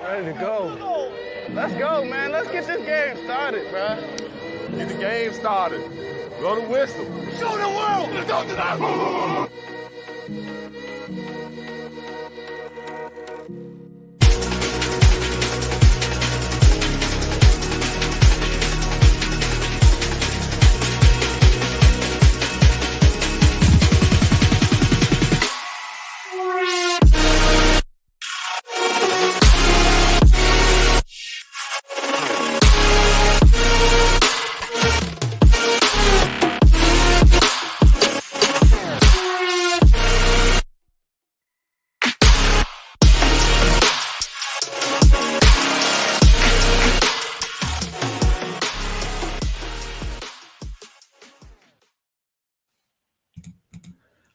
Ready to go. Let's go, man. Let's get this game started, bro. Get the game started. Blow the whistle. Show the world. Let's go tonight.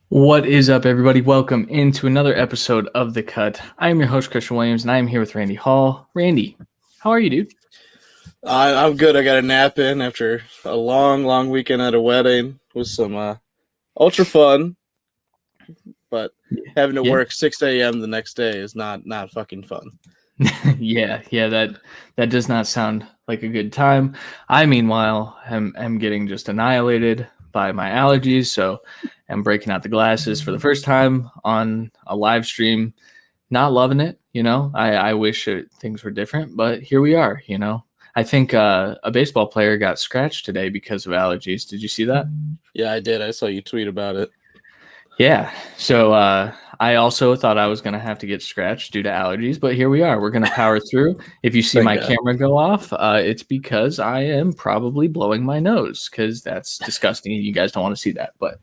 What is up, everybody? Welcome into another episode of The Cut. I am your host, Christian Williams, and I am here with Randy Hall. Randy, how are you, dude? I'm good. I got a nap in after a long weekend at a wedding with some ultra fun, but having to work 6 a.m. the next day is not fucking fun. Yeah, that does not sound like a good time. I, meanwhile, am getting just annihilated by my allergies, so I'm breaking out the glasses for the first time on a live stream. Not loving it, you know. I wish things were different, but here we are, you know. I think a baseball player got scratched today because of allergies. Did you see that? Yeah, I did. I saw you tweet about it. Yeah. So I also thought I was going to have to get scratched due to allergies, but here we are. We're going to power through. If you see my camera go off, it's because I am probably blowing my nose because that's disgusting. You guys don't want to see that. But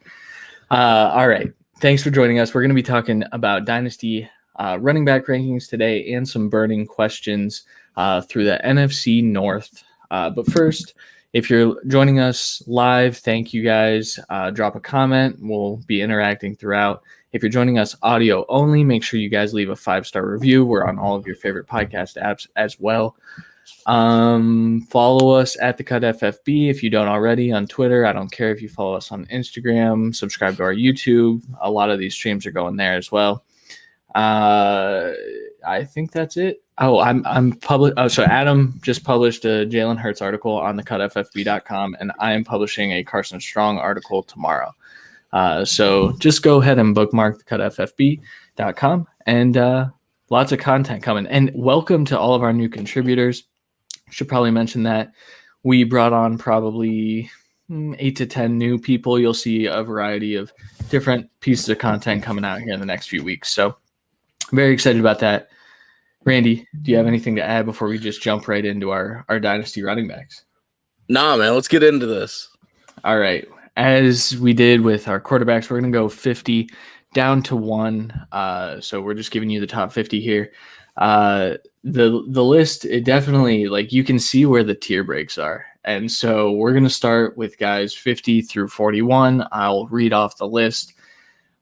all right. Thanks for joining us. We're going to be talking about Dynasty running back rankings today and some burning questions through the NFC North. But first, if you're joining us live, thank you guys. Drop a comment. We'll be interacting throughout. If you're joining us audio only, make sure you guys leave a 5-star review. We're on all of your favorite podcast apps as well. Follow us at The Cut FFB if you don't already on Twitter. I don't care if you follow us on Instagram. Subscribe to our YouTube. A lot of these streams are going there as well. I think that's it. Oh, I'm public. Oh, so Adam just published a Jalen Hurts article on thecutffb.com, and I am publishing a Carson Strong article tomorrow. So just go ahead and bookmark thecutffb.com, and lots of content coming. And welcome to all of our new contributors. Should probably mention that we brought on probably 8 to 10 new people. You'll see a variety of different pieces of content coming out here in the next few weeks. So very excited about that. Randy, do you have anything to add before we just jump right into our Dynasty running backs? Nah, man, let's get into this. All right. As we did with our quarterbacks, we're going to go 50 down to 1. So we're just giving you the top 50 here. The list, it definitely, like, you can see where the tier breaks are. And so we're going to start with guys 50 through 41. I'll read off the list.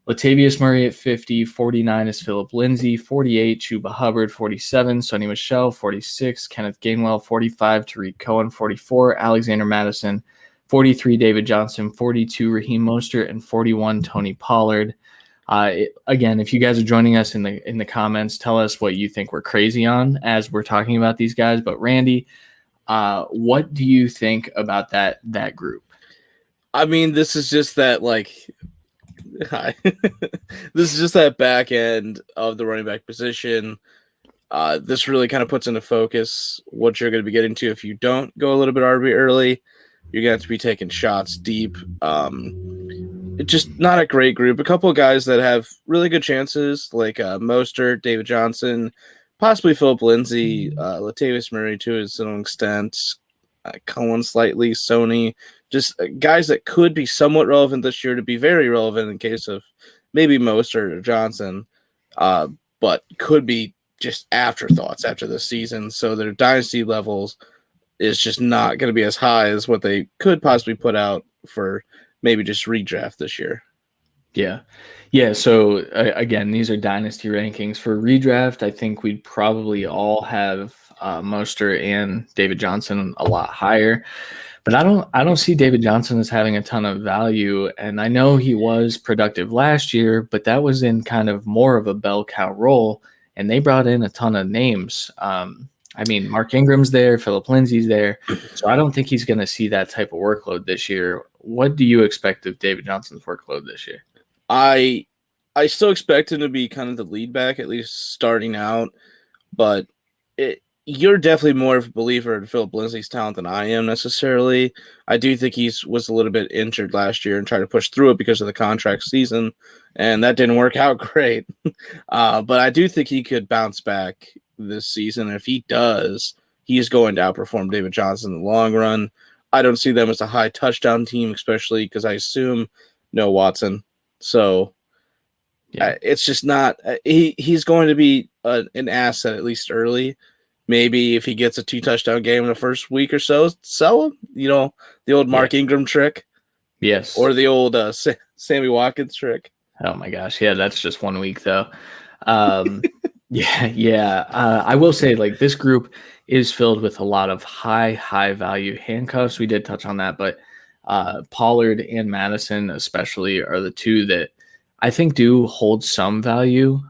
Latavius Murray at 50, 49 is Phillip Lindsay, 48, Chuba Hubbard, 47, Sonny Michel, 46, Kenneth Gainwell, 45, Tariq Cohen, 44, Alexander Madison, 43, David Johnson, 42, Raheem Mostert, and 41, Tony Pollard. Again, if you guys are joining us in the comments, tell us what you think we're crazy on as we're talking about these guys. But Randy, what do you think about that group? I mean, this is just that, like, hi. This is just that back end of the running back position. This really kind of puts into focus what you're going to be getting to if you don't go a little bit RB early. You're going to have to be taking shots deep. It's just not a great group. A couple of guys that have really good chances, like Mostert, David Johnson, possibly Phillip Lindsay, Latavius Murray to some extent, Cohen slightly, Sony. Just guys that could be somewhat relevant this year to be very relevant in case of maybe Mostert or Johnson, but could be just afterthoughts after the season. So their dynasty levels is just not going to be as high as what they could possibly put out for maybe just redraft this year. Yeah. So again, these are dynasty rankings. For redraft, I think we'd probably all have Mostert and David Johnson a lot higher. But I don't see David Johnson as having a ton of value. And I know he was productive last year, but that was in kind of more of a bell cow role. and they brought in a ton of names. I mean, Mark Ingram's there, Philip Lindsay's there, so I don't think he's going to see that type of workload this year. What do you expect of David Johnson's workload this year? I still expect him to be kind of the lead back, at least starting out, but you're definitely more of a believer in Philip Lindsay's talent than I am necessarily. I do think he was a little bit injured last year and tried to push through it because of the contract season, and that didn't work out great. But I do think he could bounce back this season. If he does, he's going to outperform David Johnson in the long run. I don't see them as a high touchdown team, especially because I assume no Watson. So it's just not he's going to be an asset, at least early. Maybe if he gets a 2-touchdown game in the first week or so, sell him. You know, the old Mark Ingram trick. Yes. Or the old Sammy Watkins trick. Oh, my gosh. Yeah, that's just 1 week, though. I will say, like, this group is filled with a lot of high value handcuffs. We did touch on that, but Pollard and Madison especially are the two that I think do hold some value.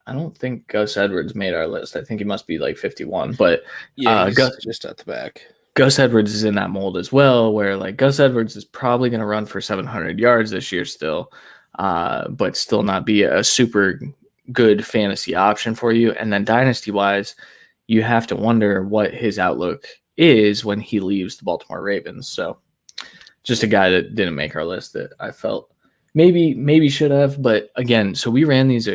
I don't think Gus Edwards made our list. I think he must be like 51, but he's just at the back. Gus Edwards is in that mold as well, where like Gus Edwards is probably going to run for 700 yards this year still, but still not be a super good fantasy option for you. And then dynasty wise, you have to wonder what his outlook is when he leaves the Baltimore Ravens. So just a guy that didn't make our list that I felt maybe should have. But again, so we ran these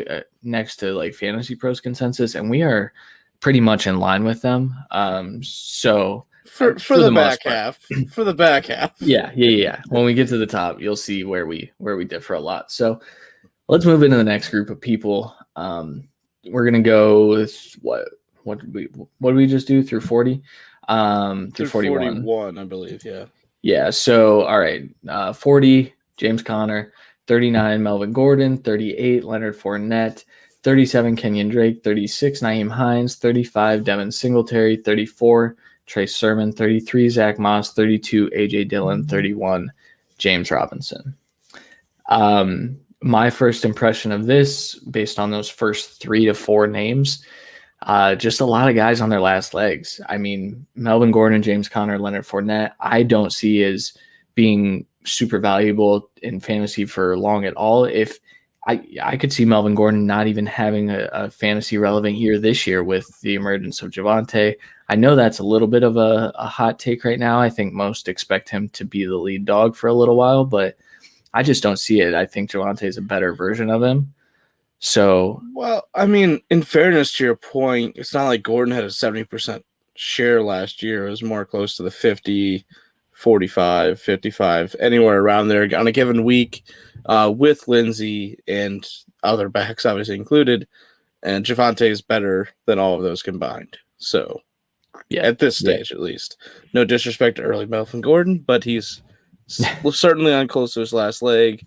next to like Fantasy Pros consensus, and we are pretty much in line with them. So for the back half, yeah. When we get to the top, you'll see where we differ a lot. So let's move into the next group of people. We're gonna go with what did we just do through 40? Through 41, I believe. Yeah. So all right, 40 James Conner, 39 Melvin Gordon, 38 Leonard Fournette, 37 Kenyon Drake, 36 Nyheim Hines, 35 Devin Singletary, 34 Trey Sermon, 33 Zach Moss, 32 AJ Dillon, 31 James Robinson. My first impression of this, based on those first 3 to 4 names, just a lot of guys on their last legs. I mean, Melvin Gordon, James Conner, Leonard Fournette, I don't see as being super valuable in fantasy for long at all. If I could see Melvin Gordon not even having a fantasy relevant year this year with the emergence of Javonte. I know that's a little bit of a hot take right now. I think most expect him to be the lead dog for a little while, but I just don't see it. I think Javonte is a better version of him. So, well, I mean, in fairness to your point, it's not like Gordon had a 70% share last year. It was more close to the 50, 45, 55, anywhere around there on a given week, with Lindsay and other backs obviously included. And Javonte is better than all of those combined. So, at this stage at least. No disrespect to early Melvin Gordon, but he's certainly on close to his last leg.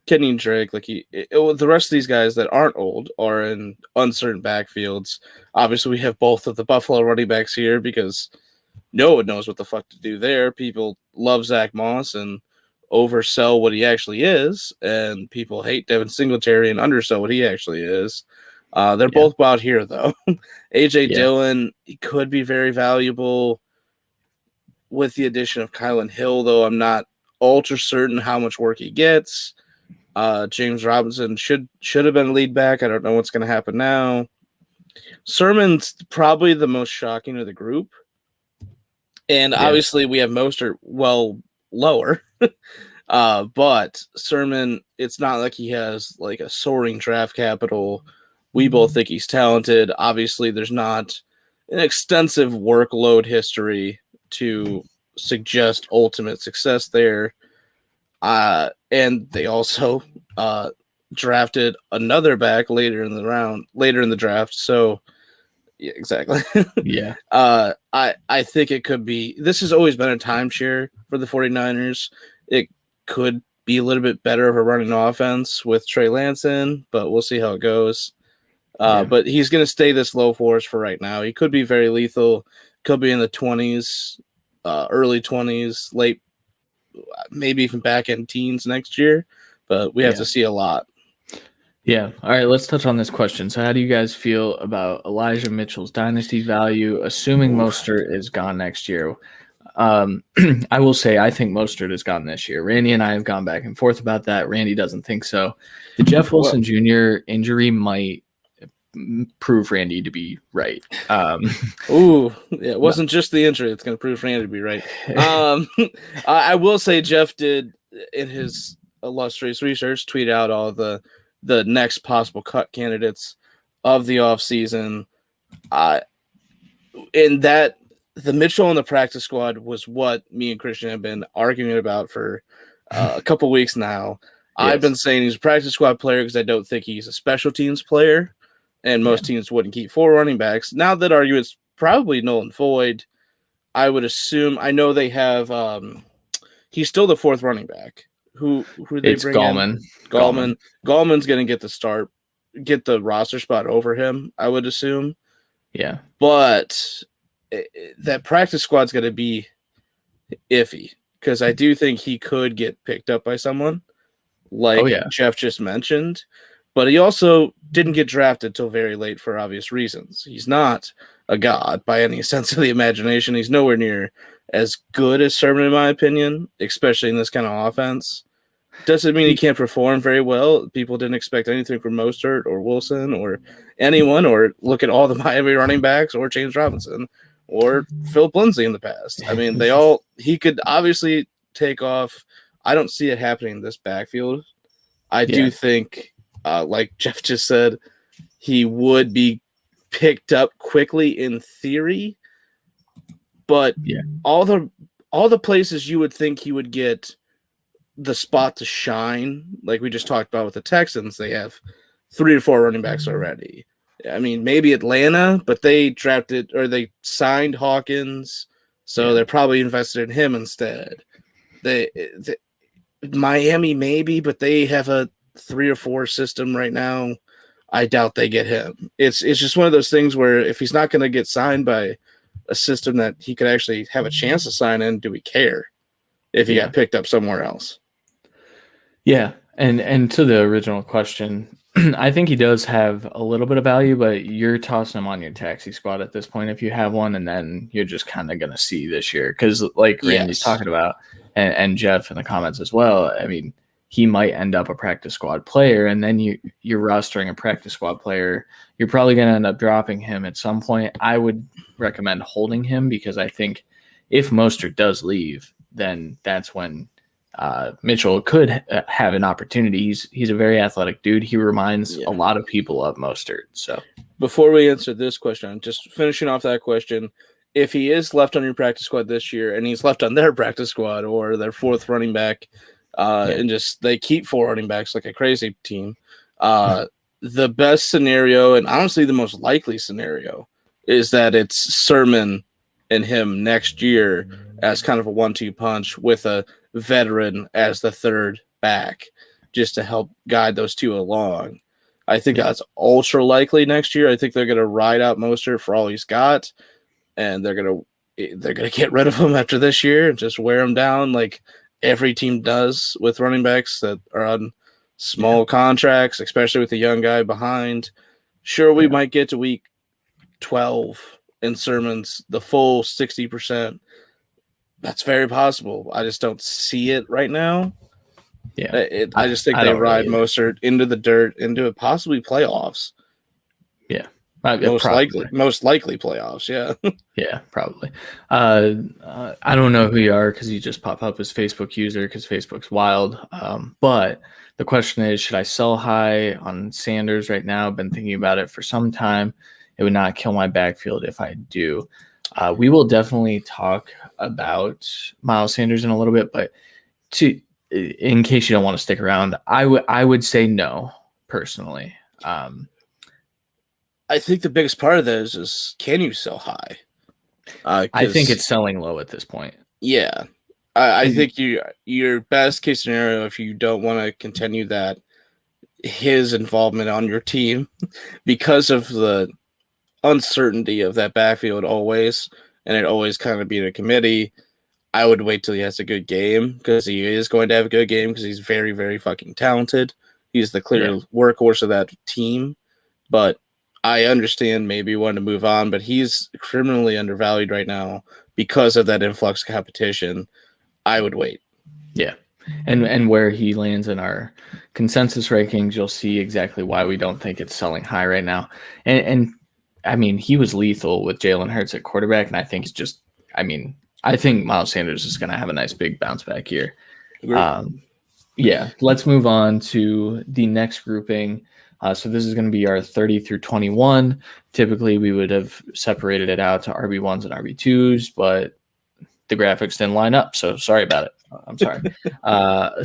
Kenyon Drake, the rest of these guys that aren't old are in uncertain backfields. Obviously, we have both of the Buffalo running backs here because no one knows what the fuck to do there. People love Zach Moss and oversell what he actually is, and people hate Devin Singletary and undersell what he actually is. They're both out here, though. AJ Dillon, he could be very valuable with the addition of Kylan Hill, though I'm not ultra certain how much work he gets. James Robinson should have been lead back. I don't know what's going to happen now. Sermon's probably the most shocking of the group. And obviously we have Mostert lower. But Sermon, it's not like he has like a soaring draft capital. We both think he's talented. Obviously there's not an extensive workload history to suggest ultimate success there. And they also drafted another back later in the draft. So yeah, exactly. I think it could be, this has always been a timeshare for the 49ers. It could be a little bit better of a running offense with Trey Lance in, but we'll see how it goes. But he's going to stay this low for us for right now. He could be very lethal, could be in the 20s, early 20s, late, maybe even back in teens next year, but we have to see a lot. Yeah. All right. Let's touch on this question. So, how do you guys feel about Elijah Mitchell's dynasty value, assuming Mostert is gone next year? I will say I think Mostert is gone this year. Randy and I have gone back and forth about that. Randy doesn't think so. The Jeff Wilson Jr. injury might prove Randy to be right. It wasn't just the injury that's going to prove Randy to be right. I will say Jeff did, in his illustrious research, tweet out all the next possible cut candidates of the offseason. In that, the Mitchell and the practice squad was what me and Christian have been arguing about for a couple weeks now. Yes. I've been saying he's a practice squad player because I don't think he's a special teams player, and most teams wouldn't keep 4 running backs. Now that argument's probably null and void. I would assume. I know they have. He's still the 4th running back. Who they it's bring Gallman. In? Gallman's going to get the roster spot over him, I would assume. Yeah, but that practice squad's going to be iffy because I do think he could get picked up by someone, like Jeff just mentioned. But he also didn't get drafted till very late for obvious reasons. He's not a god by any sense of the imagination. He's nowhere near as good as Sermon, in my opinion, especially in this kind of offense. Doesn't mean he can't perform very well. People didn't expect anything from Mostert or Wilson or anyone, or look at all the Miami running backs or James Robinson or Philip Lindsay in the past. I mean, he could obviously take off. I don't see it happening in this backfield. I do think, like Jeff just said, he would be picked up quickly in theory, but all the places you would think he would get the spot to shine, like we just talked about with the Texans, they have 3 or 4 running backs already. I mean, maybe Atlanta, but they signed Hawkins, so they're probably invested in him instead. They Miami maybe, but they have a 3 or 4 system right now. I doubt they get him. It's just one of those things where if he's not going to get signed by a system that he could actually have a chance to sign in, do we care if he got picked up somewhere else? Yeah, and to the original question, I think he does have a little bit of value, but you're tossing him on your taxi squad at this point if you have one, and then you're just kind of going to see this year. Because like Randy's talking about, and Jeff in the comments as well, I mean, he might end up a practice squad player, and then you're rostering a practice squad player. You're probably going to end up dropping him at some point. I would recommend holding him because I think if Mostert does leave, then that's when Mitchell could have an opportunity. He's a very athletic dude. He reminds a lot of people of Mostert. So before we answer this question, just finishing off that question, if he is left on your practice squad this year and he's left on their practice squad or their 4th running back, and just they keep 4 running backs like a crazy team, the best scenario and honestly the most likely scenario is that it's Sermon and him next year as kind of a 1-2 punch with a veteran as the 3rd back just to help guide those 2 along. I think that's ultra likely next year. I think they're going to ride out Mostert for all he's got, and they're going to get rid of him after this year and just wear him down like every team does with running backs that are on small contracts, especially with the young guy behind. Sure, we might get to week 12 in Sermon's the full 60%. That's very possible. I just don't see it right now. Yeah, I just think they ride Mostert into the dirt, into possibly playoffs. Yeah, most likely playoffs. Yeah, yeah, probably. I don't know who you are because you just pop up as Facebook user because Facebook's wild. But the question is, should I sell high on Sanders right now? I've been thinking about it for some time. It would not kill my backfield if I do. We will definitely talk about Miles Sanders in a little bit, but in case you don't want to stick around, I would say no, personally. I think the biggest part of this is can you sell high? I think it's selling low at this point. Yeah. I think your best case scenario, if you don't want to continue that, his involvement on your team because of the uncertainty of that backfield always, and it always kind of being a committee, I would wait till he has a good game because he is going to have a good game because he's very, very fucking talented He's the clear workhorse of that team. But I understand maybe wanting to move on, but he's criminally undervalued right now because of that influx of competition. I would wait. Yeah. And where he lands in our consensus rankings, you'll see exactly why we don't think it's selling high right now. And I mean, he was lethal with Jalen Hurts at quarterback, and I think I think Miles Sanders is going to have a nice big bounce back here. Let's move on to the next grouping. So this is going to be our 30 through 21. Typically, we would have separated it out to RB1s and RB2s, but the graphics didn't line up, so sorry about it. I'm sorry.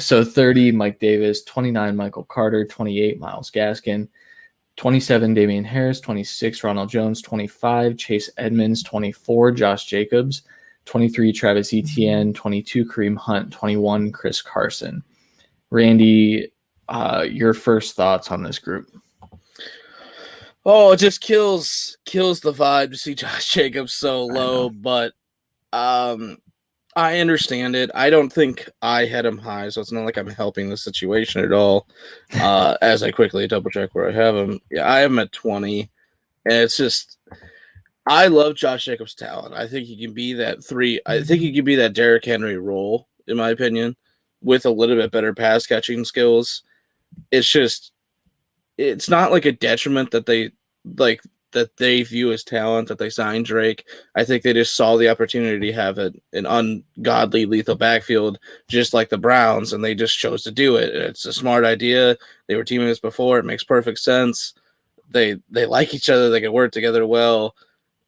So 30, Mike Davis, 29, Michael Carter, 28, Myles Gaskin, 27, Damien Harris, 26, Ronald Jones, 25, Chase Edmonds, 24, Josh Jacobs, 23, Travis Etienne, 22, Kareem Hunt, 21, Chris Carson. Randy, your first thoughts on this group? Oh, it just kills the vibe to see Josh Jacobs so low, but I understand it. I don't think I had him high, so it's not like I'm helping the situation at all. As I quickly double check where I have him. Yeah, I have him at 20. And it's just, I love Josh Jacobs' talent. I think he can be that 3. I think he can be that Derrick Henry role, in my opinion, with a little bit better pass catching skills. It's just, it's not like a detriment that they view as talent, that they signed Drake. I think they just saw the opportunity to have an ungodly lethal backfield, just like the Browns, and they just chose to do it. It's a smart idea. They were teammates before. It makes perfect sense. They like each other. They can work together well.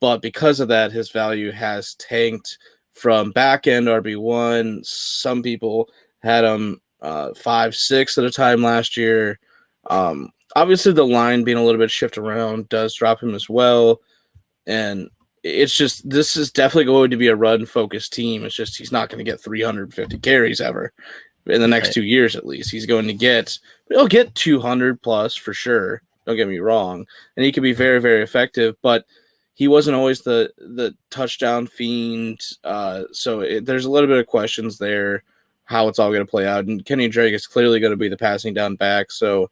But because of that, his value has tanked from back-end RB1. Some people had him 5, 6 at a time last year. Obviously, the line being a little bit shifted around does drop him as well. And it's just, this is definitely going to be a run-focused team. It's just he's not going to get 350 carries ever in the next 2 years at least. He'll get 200 plus for sure. Don't get me wrong. And he can be very, very effective, but he wasn't always the touchdown fiend. So there's a little bit of questions there, how it's all going to play out. And Kenny Drake is clearly going to be the passing down back. So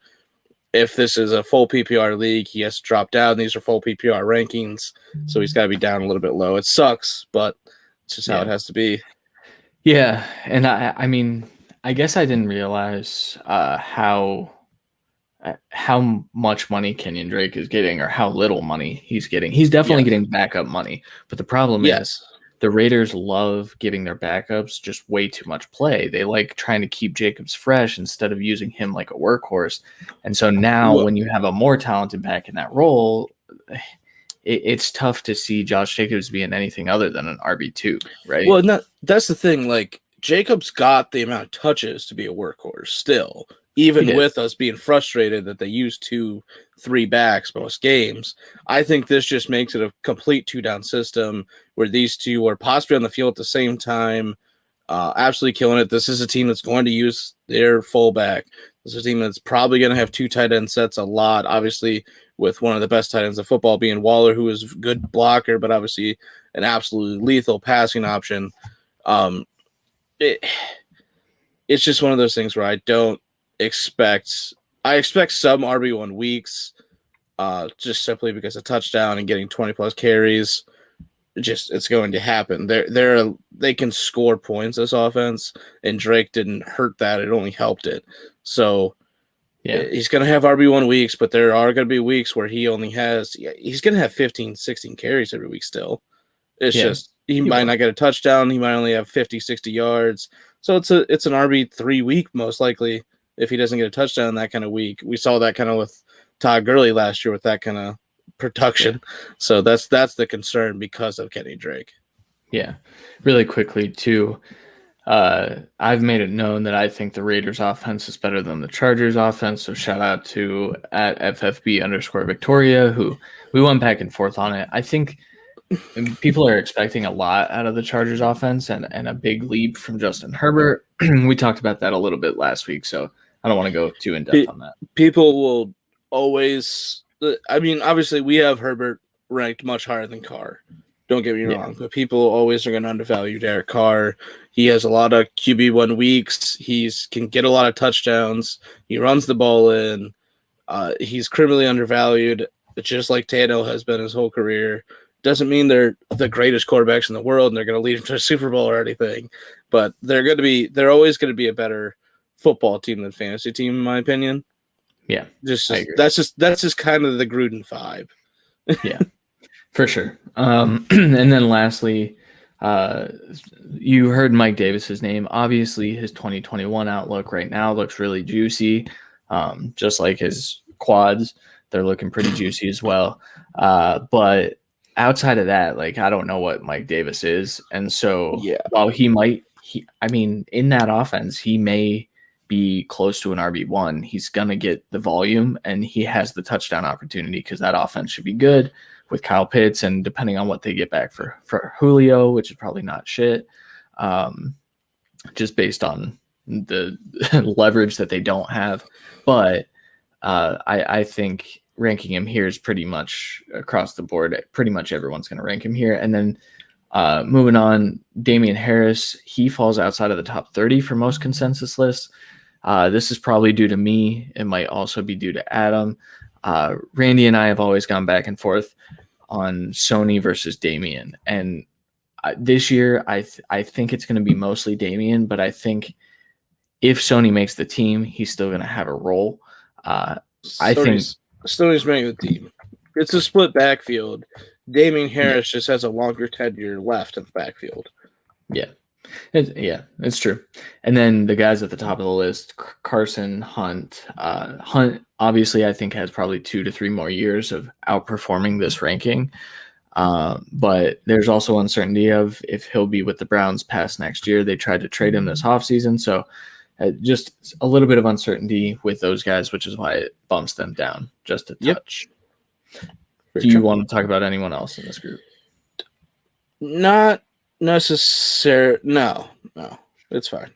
if this is a full PPR league, he has to drop down. These are full PPR rankings, so he's got to be down a little bit low. It sucks, but it's just how it has to be. Yeah, and I mean, I guess I didn't realize how much money Kenyon Drake is getting, or how little money he's getting. He's definitely getting backup money, but the problem is the Raiders love giving their backups just way too much play. They like trying to keep Jacobs fresh instead of using him like a workhorse. And so now when you have a more talented back in that role, it's tough to see Josh Jacobs being anything other than an RB2, right? Well, that's the thing. Like, Jacobs got the amount of touches to be a workhorse still, even with us being frustrated that they use 2-3 backs most games. I think this just makes it a complete 2-down system where these two are possibly on the field at the same time, absolutely killing it. This is a team that's going to use their fullback. This is a team that's probably going to have 2 tight end sets a lot, obviously with one of the best tight ends of football being Waller, who is a good blocker, but obviously an absolutely lethal passing option. It's just one of those things where I expect some RB1 weeks, just simply because a touchdown and getting 20 plus carries, it's going to happen. They can score points, this offense, and Drake didn't hurt that. It only helped it. So he's going to have RB1 weeks, but there are going to be weeks where he's going to have 15, 16 carries every week still. It's just, he might not get a touchdown. He might only have 50, 60 yards. So it's an RB3 week, most likely, if he doesn't get a touchdown that kind of week. We saw that kind of with Todd Gurley last year with that kind of production. So that's the concern because of Kenny Drake. Yeah. Really quickly, too, I've made it known that I think the Raiders offense is better than the Chargers offense. So shout out to at FFB_Victoria, who we went back and forth on it. I think people are expecting a lot out of the Chargers offense and a big leap from Justin Herbert. We talked about that a little bit last week, so I don't want to go too in depth on that. People will always, I mean, obviously we have Herbert ranked much higher than Carr. Don't get me wrong, but people always are going to undervalue Derek Carr. He has a lot of QB1 weeks. He can get a lot of touchdowns. He runs the ball in. He's criminally undervalued, just like Tannehill has been his whole career. Doesn't mean they're the greatest quarterbacks in the world and they're going to lead him to a Super Bowl or anything, but they're always going to be a better football team than fantasy team, in my opinion. Yeah, that's just kind of the Gruden vibe. Yeah, for sure. And then lastly, you heard Mike Davis's name. Obviously, his 2021 outlook right now looks really juicy, just like his quads. They're looking pretty juicy as well. But outside of that, like, I don't know what Mike Davis is. And so while in that offense, he may be close to an RB1. He's going to get the volume and he has the touchdown opportunity because that offense should be good with Kyle Pitts. And depending on what they get back for Julio, which is probably not shit, just based on the leverage that they don't have. But I think ranking him here is pretty much across the board. Pretty much everyone's going to rank him here. And then moving on, Damien Harris, he falls outside of the top 30 for most consensus lists. This is probably due to me. It might also be due to Adam. Randy and I have always gone back and forth on Sony versus Damien. And this year, I think it's going to be mostly Damien, but I think if Sony makes the team, he's still going to have a role. I think Sony's making the team. It's a split backfield. Damien Harris just has a longer tenure left in the backfield. Yeah. It's true. And then the guys at the top of the list, Carson Hunt. Hunt, obviously, I think has probably 2 to 3 more years of outperforming this ranking. But there's also uncertainty of if he'll be with the Browns past next year. They tried to trade him this offseason. So just a little bit of uncertainty with those guys, which is why it bumps them down just a touch. Do you want to talk about anyone else in this group? Not necessarily. No, it's fine.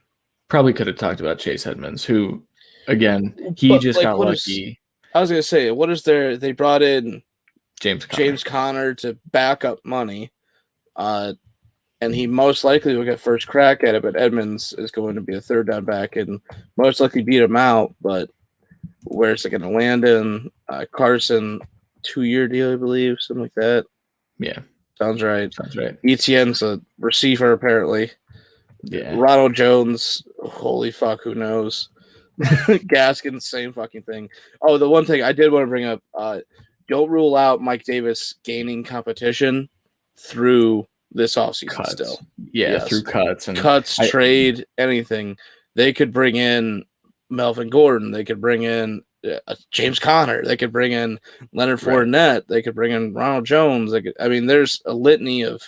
Probably could have talked about Chase Edmonds, who, again, got lucky. I was going to say, what is there? They brought in James Conner to back up money, and he most likely will get first crack at it, but Edmonds is going to be a third down back and most likely beat him out, but where's it going to land in? Carson, 2-year deal, I believe, something like that. Yeah. Sounds right. Etienne's a receiver, apparently. Yeah. Ronald Jones, holy fuck, who knows? Gaskin, same fucking thing. Oh, the one thing I did want to bring up, don't rule out Mike Davis gaining competition through this offseason still. Yeah, yes. Through cuts. Trade, anything. They could bring in Melvin Gordon. They could bring in James Conner. They could bring in Leonard Fournette. They could bring in Ronald Jones. There's a litany of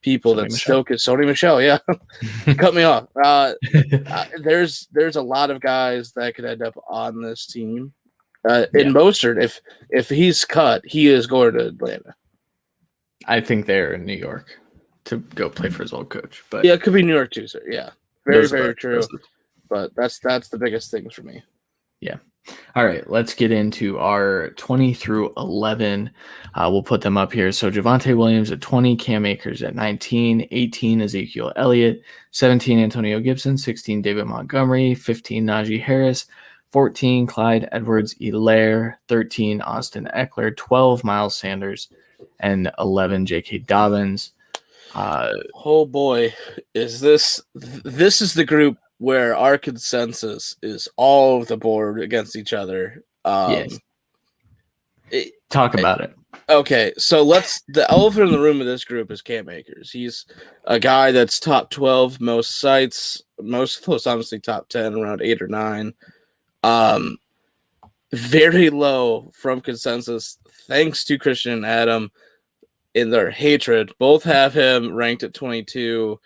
people still could. Sony Michel, yeah. Cut me off. There's a lot of guys that could end up on this team. In Mostert, if he's cut, he is going to Atlanta. I think they're in New York to go play for his old coach. But yeah, it could be New York too, sir. Yeah. Very true. But that's the biggest things for me. Yeah. All right, let's get into our 20 through 11. We'll put them up here. So Javonte Williams at 20, Cam Akers at 19, 18 Ezekiel Elliott, 17 Antonio Gibson, 16 David Montgomery, 15 Najee Harris, 14 Clyde Edwards-Helaire, 13 Austin Eckler, 12 Miles Sanders, and 11 J.K. Dobbins. Oh boy, is this is the group where our consensus is all over the board against each other. Yes. Talk about it. Okay, so the elephant in the room of this group is Cam Akers. He's a guy that's top 12 most sites, most honestly top 10, around 8 or 9. Very low from consensus, thanks to Christian and Adam in their hatred. Both have him ranked at 22.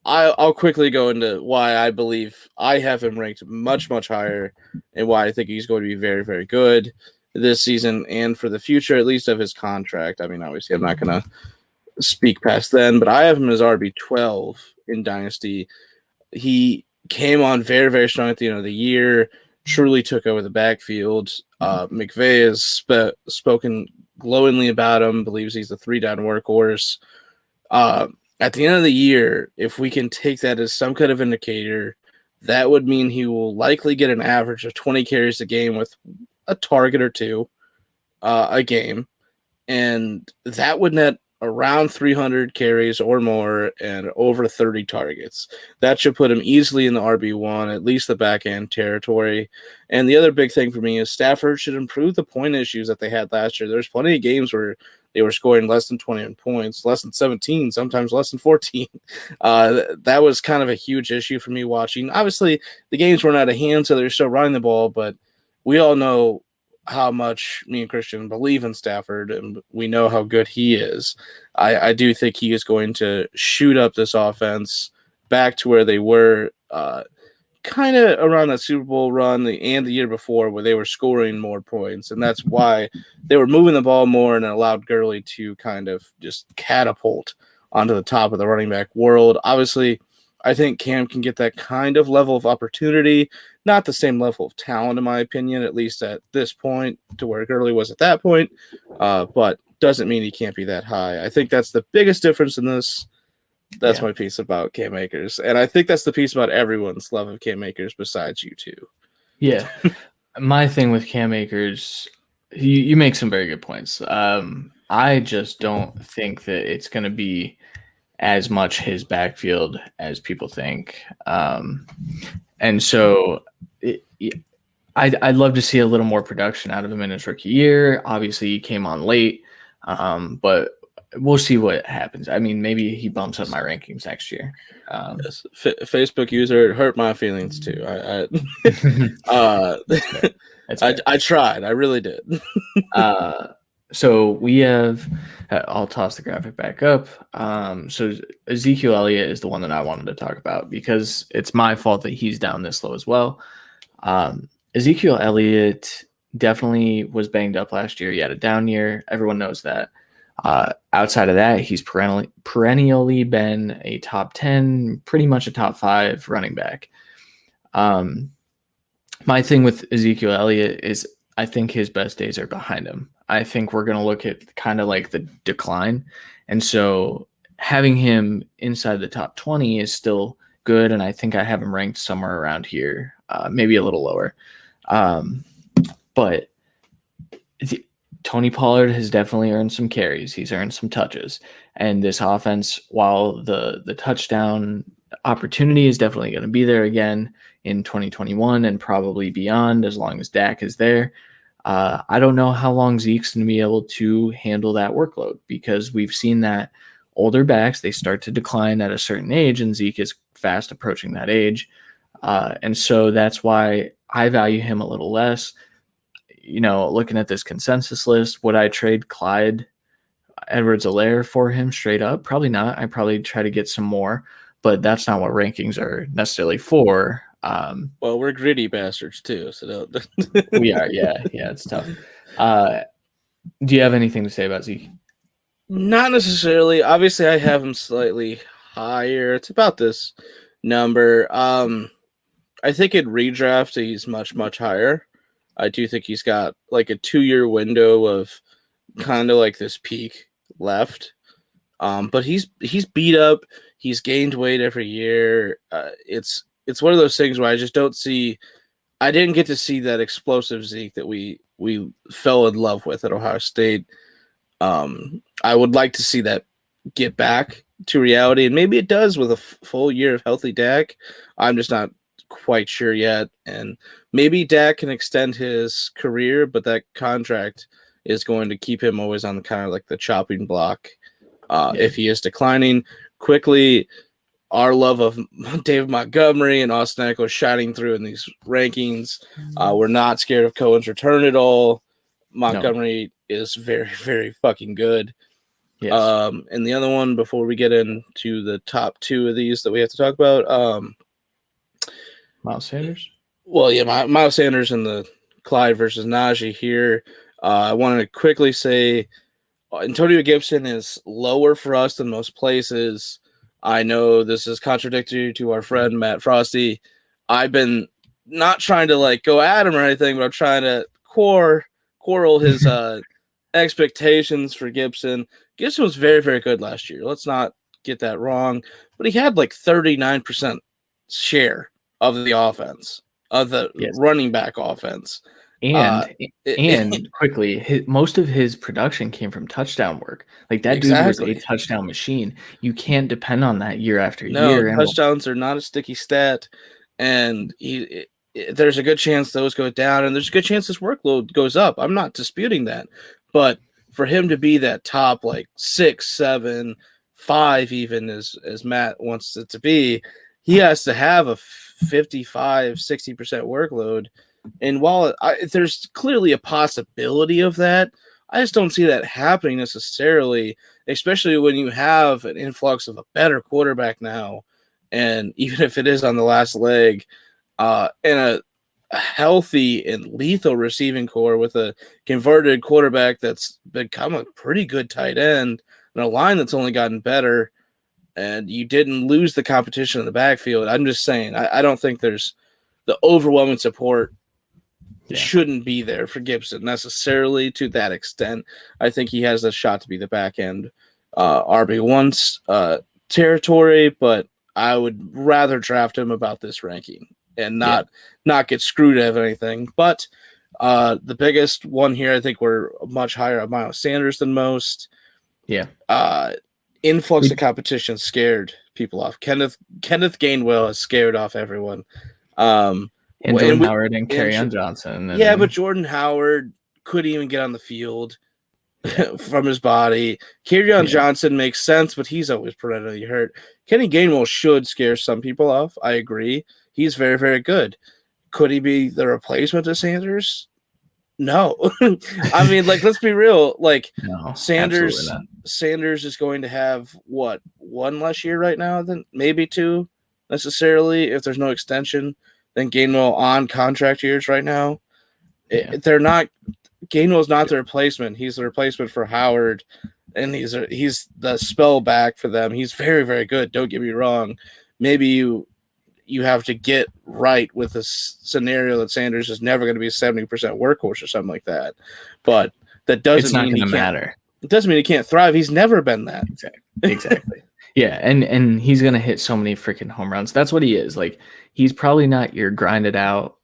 I'll quickly go into why I believe I have him ranked much, much higher and why I think he's going to be very, very good this season and for the future, at least of his contract. I mean, obviously, I'm not going to speak past then, but I have him as RB12 in Dynasty. He came on very, very strong at the end of the year, truly took over the backfield. McVay has spoken glowingly about him, believes he's a 3-down workhorse. At the end of the year, if we can take that as some kind of indicator, that would mean he will likely get an average of 20 carries a game with a target or two a game. And that would net around 300 carries or more and over 30 targets. That should put him easily in the RB1, at least the back end territory. And the other big thing for me is Stafford should improve the point issues that they had last year. There's plenty of games where they were scoring less than 20 points, less than 17, sometimes less than 14. That was kind of a huge issue for me watching. Obviously, the games weren't out of hand, so they're still running the ball, but we all know how much me and Christian believe in Stafford, and we know how good he is. I do think he is going to shoot up this offense back to where they were kind of around that Super Bowl run and the year before, where they were scoring more points, and that's why they were moving the ball more and allowed Gurley to kind of just catapult onto the top of the running back world. Obviously, I think Cam can get that kind of level of opportunity, not the same level of talent, in my opinion, at least at this point, to where Gurley was at that point, but doesn't mean he can't be that high. I think that's the biggest difference in this. That's my piece about Cam Akers, and I think that's the piece about everyone's love of Cam Akers besides you two. Yeah. My thing with Cam Akers, you make some very good points. I just don't think that it's going to be as much his backfield as people think. And so I'd love to see a little more production out of him in his rookie year. Obviously, he came on late, but we'll see what happens. I mean, maybe he bumps up my rankings next year. Yes. Facebook user hurt my feelings too. I tried. I really did. So we have, I'll toss the graphic back up. So Ezekiel Elliott is the one that I wanted to talk about because it's my fault that he's down this low as well. Ezekiel Elliott definitely was banged up last year. He had a down year. Everyone knows that. Outside of that, he's perennially been a top 10, pretty much a top 5 running back. My thing with Ezekiel Elliott is I think his best days are behind him. I think we're going to look at kind of like the decline. And so having him inside the top 20 is still good. And I think I have him ranked somewhere around here, maybe a little lower. But Tony Pollard has definitely earned some carries. He's earned some touches. And this offense, while the touchdown opportunity is definitely going to be there again in 2021 and probably beyond as long as Dak is there, I don't know how long Zeke's going to be able to handle that workload because we've seen that older backs, they start to decline at a certain age, and Zeke is fast approaching that age. And so that's why I value him a little less. You know, looking at this consensus list, would I trade Clyde Edwards-Helaire for him straight up? Probably not. I probably try to get some more, but that's not what rankings are necessarily for. Well, we're gritty bastards too, so don't. We are, yeah, it's tough. Do you have anything to say about Zeke? Not necessarily. Obviously, I have him slightly higher. It's about this number. I think in redraft he's much, much higher. I do think he's got like a 2-year window of kind of like this peak left. But he's beat up. He's gained weight every year. It's one of those things where I just don't see. I didn't get to see that explosive Zeke that we fell in love with at Ohio State. I would like to see that get back to reality, and maybe it does with a full year of healthy Dak. I'm just not quite sure yet, and maybe Dak can extend his career, but that contract is going to keep him always on the kind of like the chopping block if he is declining quickly. Our love of David Montgomery and Austin Eckler shining through in these rankings. We're not scared of Cohen's return at all. Montgomery is very, very fucking good. Yes. And the other one, before we get into the top 2 of these that we have to talk about, Miles Sanders? Well, yeah, Miles Sanders and the Clyde versus Najee here. I wanted to quickly say Antonio Gibson is lower for us than most places. I know this is contradictory to our friend Matt Frosty. I've been not trying to like go at him or anything, but I'm trying to quarrel his expectations for Gibson. Gibson was very, very good last year. Let's not get that wrong. But he had like 39% share of the offense, of the running back offense. And quickly, most of his production came from touchdown work. Like that dude was a touchdown machine. You can't depend on that year after year. Touchdowns are not a sticky stat, and there's a good chance those go down, and there's a good chance his workload goes up. I'm not disputing that, but for him to be that top like 6, 7, 5, even as Matt wants it to be, he has to have a 55, 60% workload. And while there's clearly a possibility of that, I just don't see that happening necessarily, especially when you have an influx of a better quarterback now. And even if it is on the last leg, and a healthy and lethal receiving core with a converted quarterback that's become a pretty good tight end and a line that's only gotten better, and you didn't lose the competition in the backfield. I'm just saying, I don't think there's the overwhelming support shouldn't be there for Gibson necessarily to that extent. I think he has a shot to be the back end RB1 territory, but I would rather draft him about this ranking and not get screwed out of anything. But the biggest one here, I think we're much higher on Miles Sanders than most. Yeah. Influx of competition scared people off. Kenneth Gainwell has scared off everyone. And Jordan Howard and Kerryon Johnson. But Jordan Howard couldn't even get on the field from his body. Kerryon Johnson makes sense, but he's always perennially hurt. Kenny Gainwell should scare some people off. I agree. He's very, very good. Could he be the replacement of Sanders? No. I mean, like, let's be real. Like, no, Sanders is going to have, what, 1 less year right now? Then maybe 2 necessarily if there's no extension. Then Gainwell on contract years right now. They're not. Gainwell's not the replacement. He's the replacement for Howard, and he's the spell back for them. He's very, very good. Don't get me wrong. Maybe you have to get right with this scenario that Sanders is never going to be a 70% workhorse or something like that. But that doesn't mean he can't matter. It doesn't mean he can't thrive. He's never been that. Exactly. Yeah, and he's going to hit so many freaking home runs. That's what he is. Like, he's probably not your grinded out,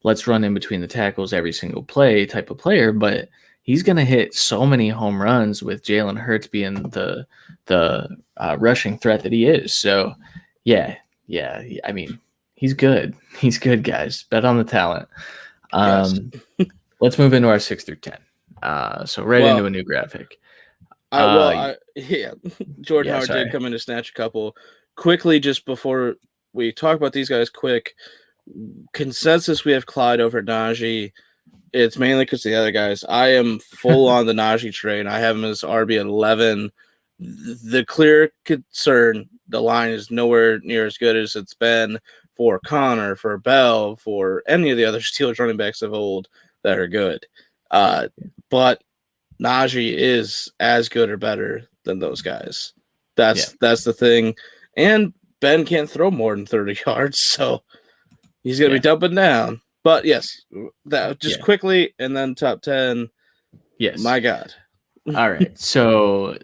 let's run in between the tackles every single play type of player, but he's going to hit so many home runs with Jalen Hurts being the rushing threat that he is. So, yeah, I mean, he's good. He's good, guys. Bet on the talent. Let's move into our 6 through 10. So into a new graphic. Jordan Howard did come in to snatch a couple. Quickly, just before we talk about these guys, quick consensus: we have Clyde over Najee. It's mainly because the other guys. I am full on the Najee train. I have him as RB11. The clear concern: the line is nowhere near as good as it's been for Connor, for Bell, for any of the other Steelers running backs of old that are good. But Najee is as good or better than those guys. That's the thing. And Ben can't throw more than 30 yards, so he's going to be dumping down. But yes, that just quickly, and then top 10. Yes. My God. All right. So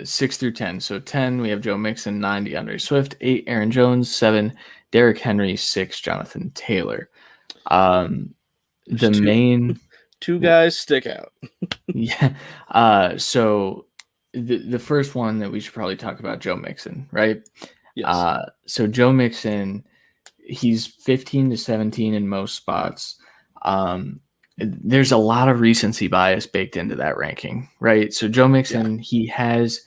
6 through 10. So 10, we have Joe Mixon, 9, DeAndre Swift, 8, Aaron Jones, 7, Derrick Henry, 6, Jonathan Taylor. Two guys stick out. So the first one that we should probably talk about, Joe Mixon, right? Yes. So Joe Mixon, he's 15 to 17 in most spots. There's a lot of recency bias baked into that ranking, right? So Joe Mixon, he has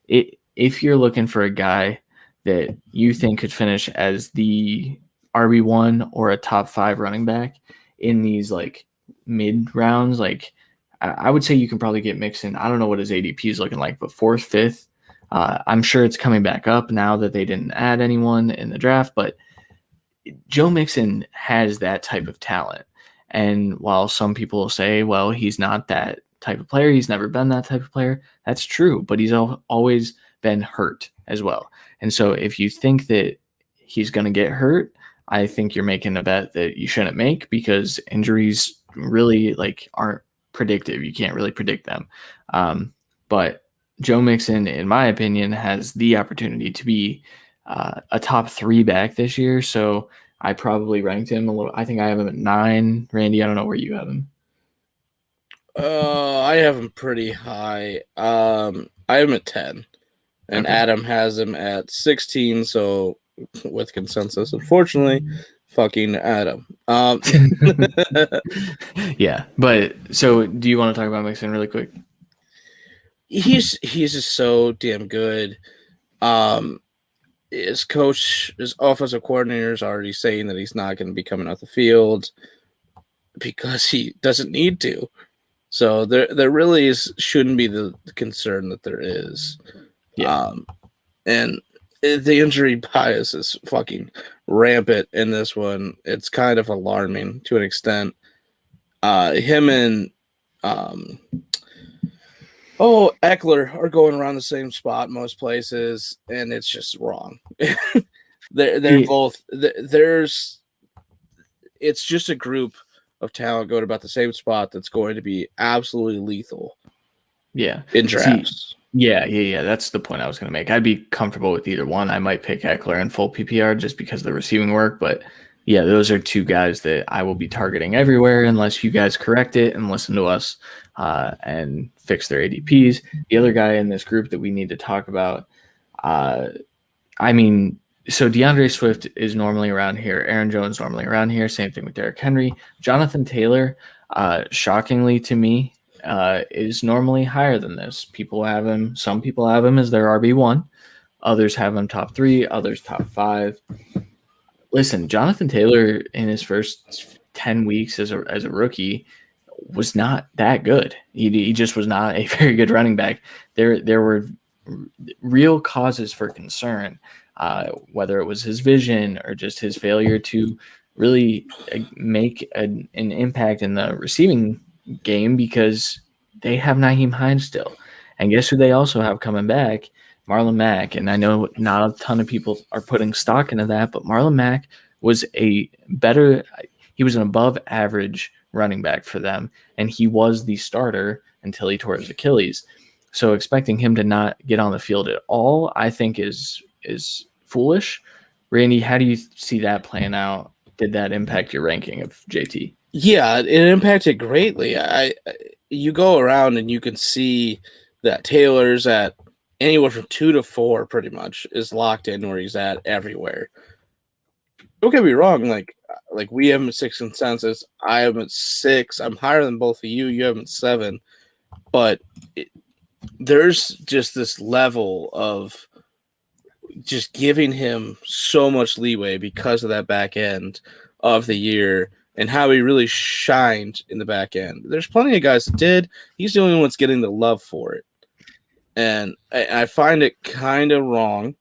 it. If you're looking for a guy that you think could finish as the RB1 or a top 5 running back in these like mid rounds, like I would say you can probably get Mixon. I don't know what his ADP is looking like, but 4th, 5th. I'm sure it's coming back up now that they didn't add anyone in the draft, but Joe Mixon has that type of talent. And while some people say, well, he's not that type of player, he's never been that type of player, that's true, but he's always been hurt as well. And so if you think that he's going to get hurt, I think you're making a bet that you shouldn't make, because injuries really aren't predictive. You can't really predict them. But Joe Mixon, in my opinion, has the opportunity to be a top 3 back this year. So I probably ranked him a little. I think I have him at 9. Randy, I don't know where you have him. I have him pretty high. I have him at 10. And Okay. Adam has him at 16, so with consensus, unfortunately, fucking Adam. Yeah, but so do you want to talk about Mixon really quick? He's just so damn good. His coach, his offensive coordinator is already saying that he's not going to be coming off the field because he doesn't need to. So there really shouldn't be the concern that there is. Yeah. And the injury bias is fucking rampant in this one. It's kind of alarming to an extent. Him and Eckler are going around the same spot most places, and it's just wrong. They're both there's. It's just a group of talent going about the same spot that's going to be absolutely lethal. Yeah, in drafts. Yeah. That's the point I was going to make. I'd be comfortable with either one. I might pick Eckler in full PPR just because of the receiving work, but yeah, those are 2 guys that I will be targeting everywhere unless you guys correct it and listen to us and fix their ADPs. The other guy in this group that we need to talk about, so DeAndre Swift is normally around here. Aaron Jones normally around here. Same thing with Derrick Henry. Jonathan Taylor, shockingly to me, is normally higher than this. Some people have him as their RB1. Others have him top 3. Others top 5. Listen, Jonathan Taylor in his first 10 weeks as a rookie was not that good. He just was not a very good running back. There were real causes for concern, whether it was his vision or just his failure to really make an impact in the receiving game, because they have Nyheim Hines still. And guess who they also have coming back? Marlon Mack. And I know not a ton of people are putting stock into that, but Marlon Mack was he was an above average running back for them, and he was the starter until he tore his Achilles. So expecting him to not get on the field at all, I think is foolish. Randy, how do you see that playing out? Did that impact your ranking of JT? Yeah, it impacted greatly. You go around and you can see that Taylor's at anywhere from 2 to 4 pretty much is locked in where he's at everywhere. Don't get me wrong, like we have him at 6 consensus. I have him at 6. I'm higher than both of you. You have him at 7. But there's just this level of just giving him so much leeway because of that back end of the year and how he really shined in the back end. There's plenty of guys that did. He's the only one that's getting the love for it. And I find it kind of wrong.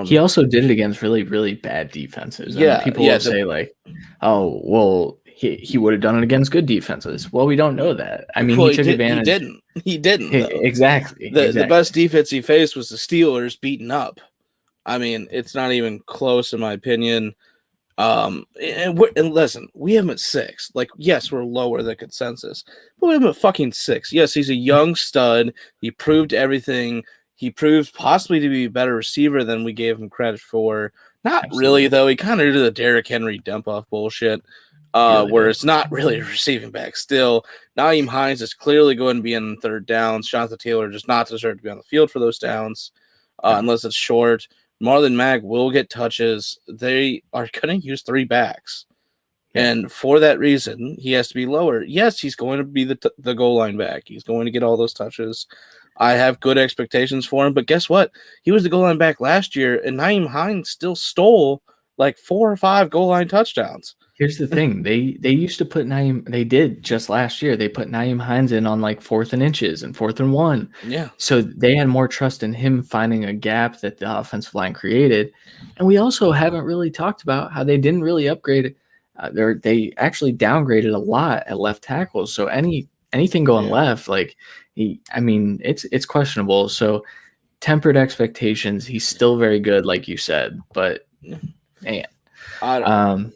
He also did it against really, really bad defenses. Yeah, and people will say like, "Oh, well, he would have done it against good defenses." Well, we don't know that. I mean, he took advantage. He didn't. Though. Exactly. The best defense he faced was the Steelers beaten up. I mean, it's not even close in my opinion. And listen, we have him at 6. Like, yes, we're lower than consensus, but we have him at fucking 6. Yes, he's a young stud. He proved everything. He proved possibly to be a better receiver than we gave him credit for. Not Absolutely. really, though. He kind of did the Derrick Henry dump-off bullshit, where it's not really a receiving back still. Nyheim Hines is clearly going to be in 3rd downs. Jonathan Taylor does not deserve to be on the field for those downs unless it's short. Marlon Mack will get touches. They are going to use 3 backs. Yeah. And for that reason, he has to be lower. Yes, he's going to be the goal line back. He's going to get all those touches. I have good expectations for him, but guess what? He was the goal line back last year, and Nyheim Hines still stole like 4 or 5 goal line touchdowns. Here's the thing. They used to put they did just last year. They put Nyheim Hines in on like 4th and inches and 4th and 1. Yeah. So they had more trust in him finding a gap that the offensive line created. And we also haven't really talked about how they didn't really upgrade. They actually downgraded a lot at left tackle. So anything going left, like it's questionable. So tempered expectations. He's still very good, like you said, but man. I don't know.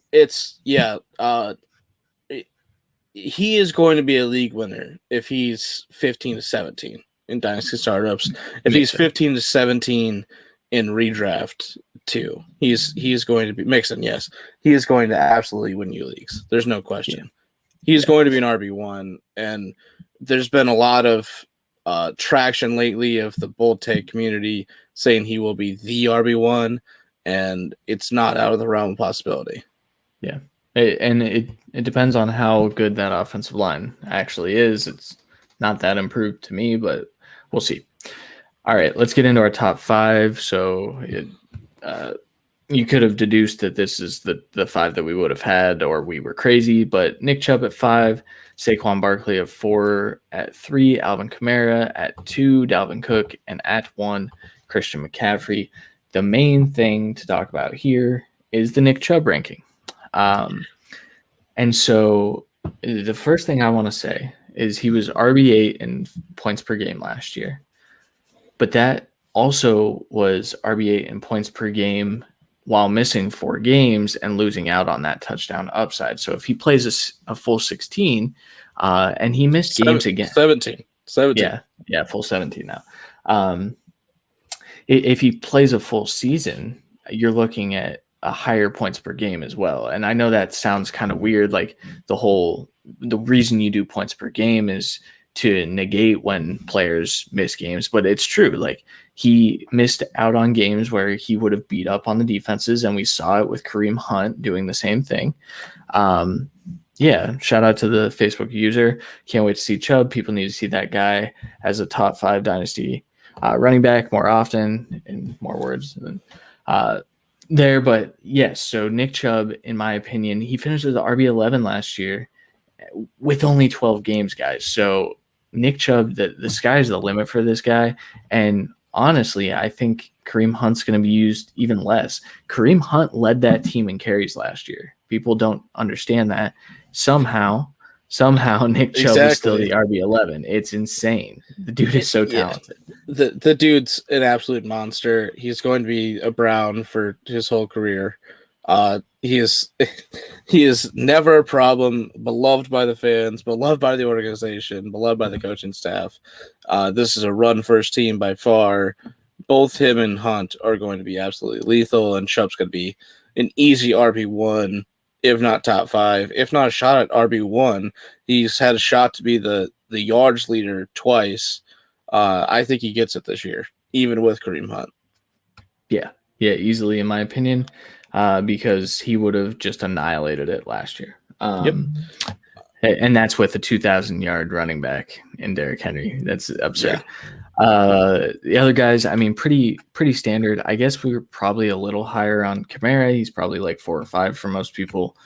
he is going to be a league winner if he's 15 to 17 in dynasty startups. If he's 15 to 17 in redraft too, he's going to be Mixon. Yes, he is going to absolutely win you leagues. There's no question. Yeah. He's going to be an RB1, and there's been a lot of traction lately of the bold take community saying he will be the RB1, and it's not out of the realm of possibility. Yeah. It depends on how good that offensive line actually is. It's not that improved to me, but we'll see. All right, let's get into our top 5. So you could have deduced that this is the 5 that we would have had, or we were crazy. But Nick Chubb at 5, Saquon Barkley at 4, at 3, Alvin Kamara, at 2, Dalvin Cook, and at 1, Christian McCaffrey. The main thing to talk about here is the Nick Chubb ranking. And so the first thing I want to say is he was RB8 in points per game last year, but that also was RB8 in points per game while missing 4 games and losing out on that touchdown upside. So if he plays a full 16, and he missed games again. 17. Yeah, full 17 now. If he plays a full season, you're looking at a higher points per game as well. And I know that sounds kind of weird. Like the reason you do points per game is to negate when players miss games, but it's true. Like he missed out on games where he would have beat up on the defenses. And we saw it with Kareem Hunt doing the same thing. Yeah. Shout out to the Facebook user. Can't wait to see Chubb. People need to see that guy as a top 5 dynasty running back more often, in more words than there. But yes, so Nick Chubb, in my opinion, he finished as the RB11 last year with only 12 games, guys. So Nick Chubb, the sky's the limit for this guy. And honestly, I think Kareem Hunt's going to be used even less. Kareem Hunt led that team in carries last year. People don't understand that. Somehow Nick Chubb is still the RB11. It's insane. The dude is so talented. The dude's an absolute monster. He's going to be a Brown for his whole career. He is never a problem, beloved by the fans, beloved by the organization, beloved by the coaching staff. This is a run-first team by far. Both him and Hunt are going to be absolutely lethal, and Chubb's going to be an easy RB1, if not top 5, if not a shot at RB1. He's had a shot to be the yards leader twice. I think he gets it this year, even with Kareem Hunt. Yeah, easily, in my opinion, because he would have just annihilated it last year. And that's with a 2,000-yard running back in Derrick Henry. That's absurd. Yeah. The other guys, I mean, pretty standard. I guess we were probably a little higher on Kamara. He's probably like 4 or 5 for most people.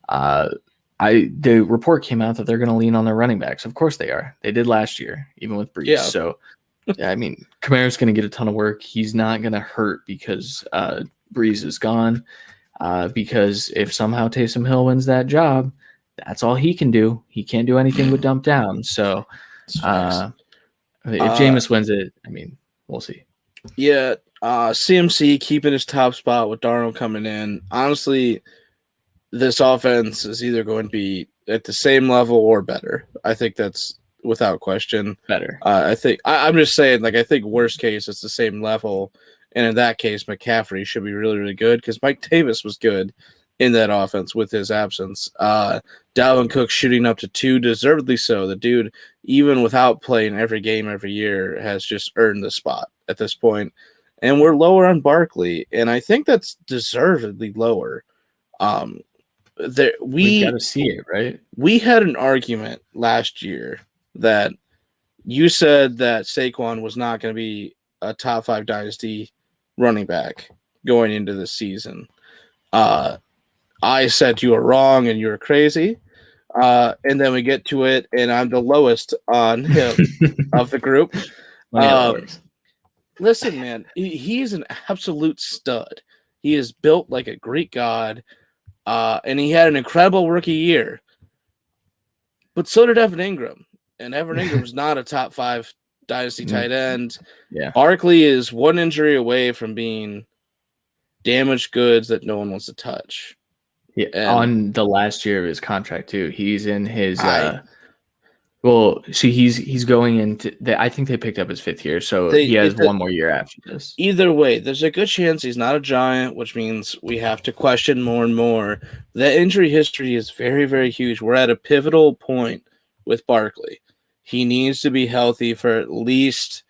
The report came out that they're going to lean on their running backs. Of course they are. They did last year, even with Brees. Yeah. So, I mean, Kamara's going to get a ton of work. He's not going to hurt because Brees is gone. Because if somehow Taysom Hill wins that job, that's all he can do. He can't do anything but dump down. So, if Jameis wins it, I mean, we'll see. Yeah, CMC keeping his top spot with Darnold coming in. Honestly, this offense is either going to be at the same level or better. I think that's without question better. I'm just saying, like, I think worst case it's the same level, and in that case, McCaffrey should be really, really good because Mike Davis was good in that offense with his absence. Dalvin Cook shooting up to 2, deservedly so. The dude, even without playing every game every year, has just earned the spot at this point. And we're lower on Barkley, and I think that's deservedly lower. We got to see it, right? We had an argument last year that you said that Saquon was not going to be a top 5 dynasty running back going into this season. I said you were wrong and you were crazy. And then we get to it, and I'm the lowest on him of the group. Listen, man, he's an absolute stud. He is built like a Greek god, and he had an incredible rookie year. But so did Evan Ingram, and Evan Ingram was not a top 5 dynasty tight end. Yeah, Barkley is one injury away from being damaged goods that no one wants to touch. Yeah, And on the last year of his contract too. He's in his I well, see, he's going into I think they picked up his 5th year, so he has one more year after this. Either way, there's a good chance he's not a giant, which means we have to question more and more. The injury history is very, very huge. We're at a pivotal point with Barkley. He needs to be healthy for at least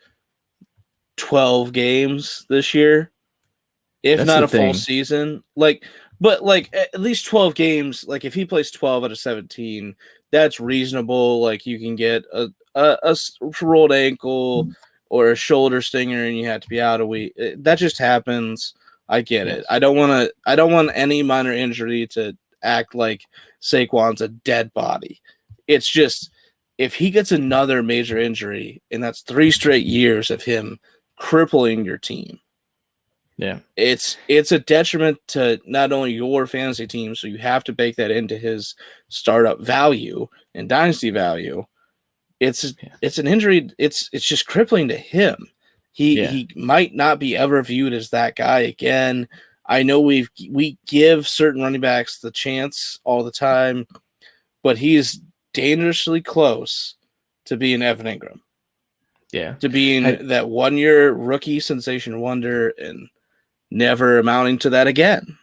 12 games this year, if That's not the a full thing. season. But at least 12 games. Like if he plays 12 out of 17, that's reasonable. Like you can get a rolled ankle or a shoulder stinger and you have to be out a week. That just happens. I get it. I don't want any minor injury to act like Saquon's a dead body. It's just if he gets another major injury, and that's 3 straight years of him crippling your team. Yeah. It's a detriment to not only your fantasy team, so you have to bake that into his startup value and dynasty value. It's an injury. It's just crippling to him. He might not be ever viewed as that guy again. I know we give certain running backs the chance all the time, but he's dangerously close to being Evan Ingram. Yeah. To being that 1 year rookie sensation wonder and never amounting to that again.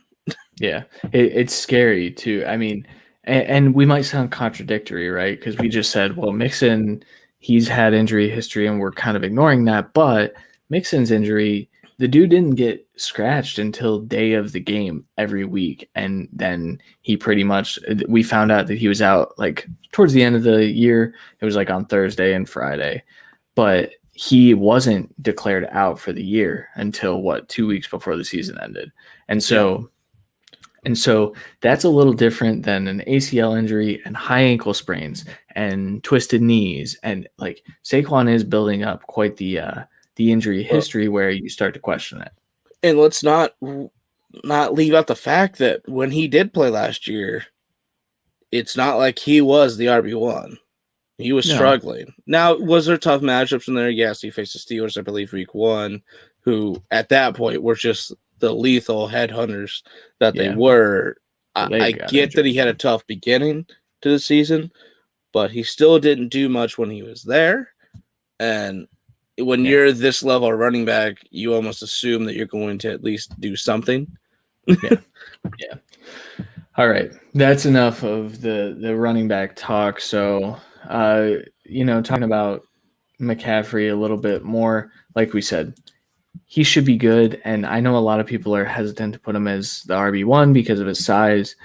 Yeah. It's scary too. I mean, and we might sound contradictory, right? Because we just said, well, Mixon, he's had injury history and we're kind of ignoring that. But Mixon's injury, the dude didn't get scratched until day of the game every week. And then he pretty much, we found out that he was out like towards the end of the year. It was like on Thursday and Friday. But he wasn't declared out for the year until 2 weeks before the season ended. And so that's a little different than an ACL injury and high ankle sprains and twisted knees. And like Saquon is building up quite the injury history where you start to question it. And let's not leave out the fact that when he did play last year, it's not like he was the RB1. He was struggling. Now, was there tough matchups in there? Yes, he faced the Steelers, I believe, week 1, who at that point were just the lethal headhunters that they were. I get that he had a tough beginning to the season, but he still didn't do much when he was there. And when you're this level of running back, you almost assume that you're going to at least do something. Yeah. All right. That's enough of the running back talk. So, talking about McCaffrey a little bit more, like we said, he should be good. And I know a lot of people are hesitant to put him as the RB1 because of his size.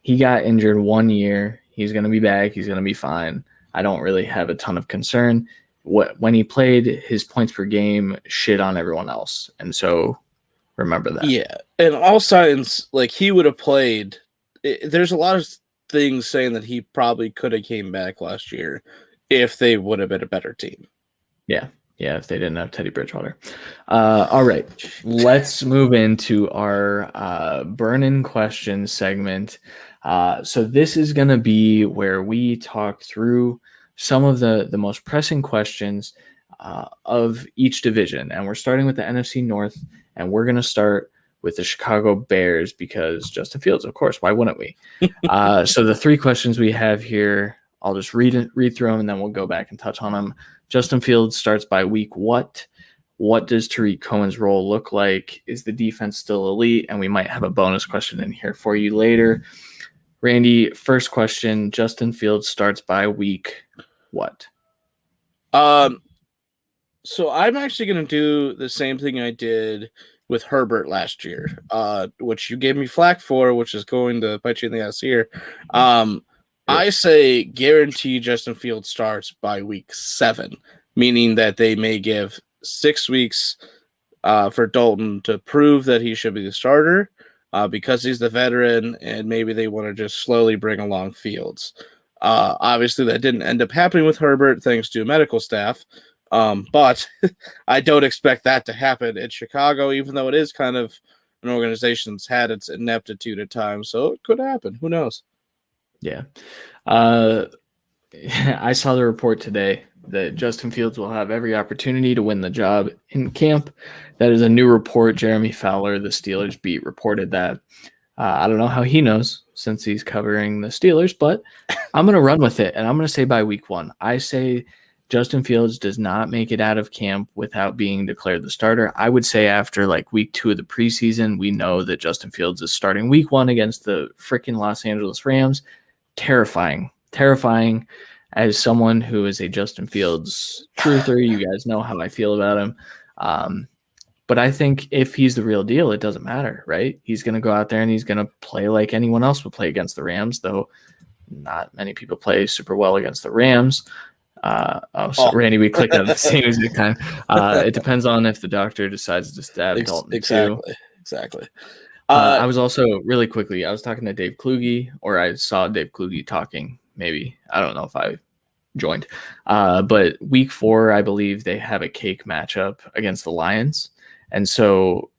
He got injured 1 year. He's going to be back. He's going to be fine. I don't really have a ton of concern. When he played, his points per game shit on everyone else. And so remember that. Yeah. And all signs, like he would have played. There's a lot of things saying that he probably could have came back last year if they would have been a better team. Yeah. Yeah, if they didn't have Teddy Bridgewater. All right, let's move into our Burnin questions segment. So this is going to be where we talk through some of the most pressing questions of each division. And we're starting with the NFC North, and we're going to start with the Chicago Bears because Justin Fields, of course, why wouldn't we? So the 3 questions we have here, I'll just read through them, and then we'll go back and touch on them. Justin Fields starts by week what? What does Tariq Cohen's role look like? Is the defense still elite? And we might have a bonus question in here for you later. Randy, first question, Justin Fields starts by week what? So I'm actually going to do the same thing I did with Herbert last year, which you gave me flack for, which is going to bite you in the ass here. I say guarantee Justin Fields starts by week 7, meaning that they may give 6 weeks for Dalton to prove that he should be the starter because he's the veteran, and maybe they want to just slowly bring along Fields. Obviously, that didn't end up happening with Herbert thanks to medical staff, but I don't expect that to happen in Chicago, even though it is kind of an organization that's had its ineptitude at times, so it could happen. Who knows? Yeah. I saw the report today that Justin Fields will have every opportunity to win the job in camp. That is a new report. Jeremy Fowler, the Steelers beat, reported that. I don't know how he knows since he's covering the Steelers, but I'm going to run with it, and I'm going to say by week 1. I say Justin Fields does not make it out of camp without being declared the starter. I would say after like week 2 of the preseason, we know that Justin Fields is starting week 1 against the freaking Los Angeles Rams. Terrifying as someone who is a Justin Fields truther. You guys know how I feel about him. But I think if he's the real deal, it doesn't matter, right? He's going to go out there and he's going to play like anyone else would play against the Rams, though not many people play super well against the Rams. Randy, we clicked on the same music time. It depends on if the doctor decides to stab Dalton too. Exactly. I was also really quickly, I was talking to Dave Kluge, or I saw Dave Kluge talking, maybe. I don't know if I joined. But week 4, I believe they have a cake matchup against the Lions. And so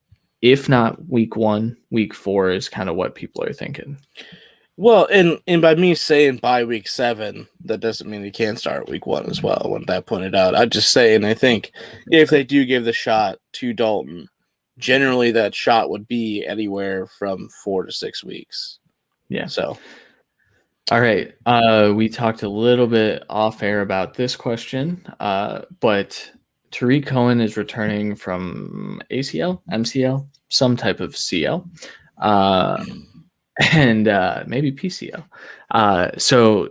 if not week 1, week 4 is kind of what people are thinking. Well, and by me saying by week 7, that doesn't mean he can't start week 1 as well. When that pointed out, I'm just saying, I think if they do give the shot to Dalton, generally that shot would be anywhere from 4 to 6 weeks. Yeah. So, all right. We talked a little bit off air about this question, but Tariq Cohen is returning from ACL, MCL, some type of CL. And maybe PCO. So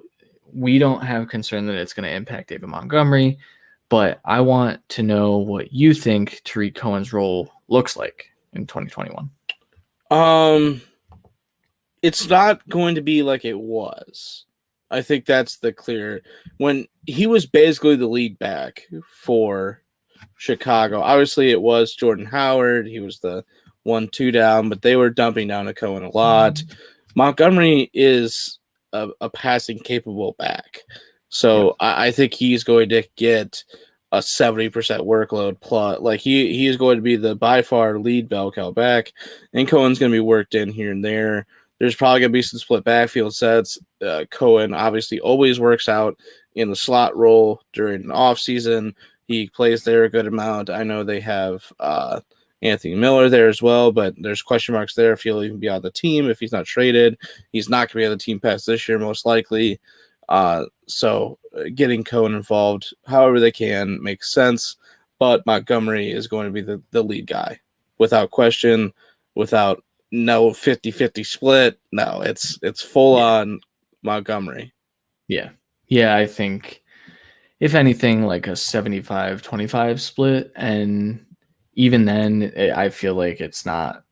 we don't have concern that it's going to impact David Montgomery, but I want to know what you think Tariq Cohen's role looks like in 2021. It's not going to be like it was. I think that's the clear. When he was basically the lead back for Chicago, obviously it was Jordan Howard. He was the 1-2 down, but they were dumping down to Cohen a lot. Montgomery is a passing capable back. So I think he's going to get a 70% workload plus. Like he is going to be the by far lead bell cow back, and Cohen's going to be worked in here and there. There's probably going to be some split backfield sets. Cohen obviously always works out in the slot role during an off season. He plays there a good amount. I know they have Anthony Miller there as well, but there's question marks there if he'll even be on the team if he's not traded. He's not going to be on the team past this year, most likely. So getting Cohen involved however they can makes sense, but Montgomery is going to be the lead guy without question, without no 50-50 split. No, it's full on Montgomery. Yeah. I think if anything, like a 75-25 split, and even then, I feel like it's not.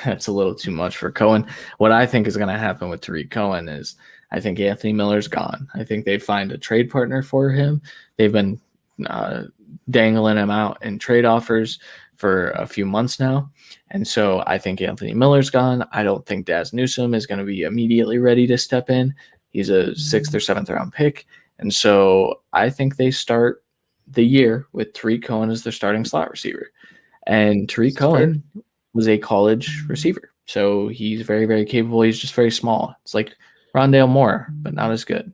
That's a little too much for Cohen. What I think is going to happen with Tariq Cohen is I think Anthony Miller's gone. I think they find a trade partner for him. They've been dangling him out in trade offers for a few months now. And so I think Anthony Miller's gone. I don't think Daz Newsome is going to be immediately ready to step in. He's a 6th or 7th round pick. And so I think they start the year with Tariq Cohen as their starting slot receiver. And Tariq Cohen was a college receiver. So he's very, very capable. He's just very small. It's like Rondale Moore, but not as good.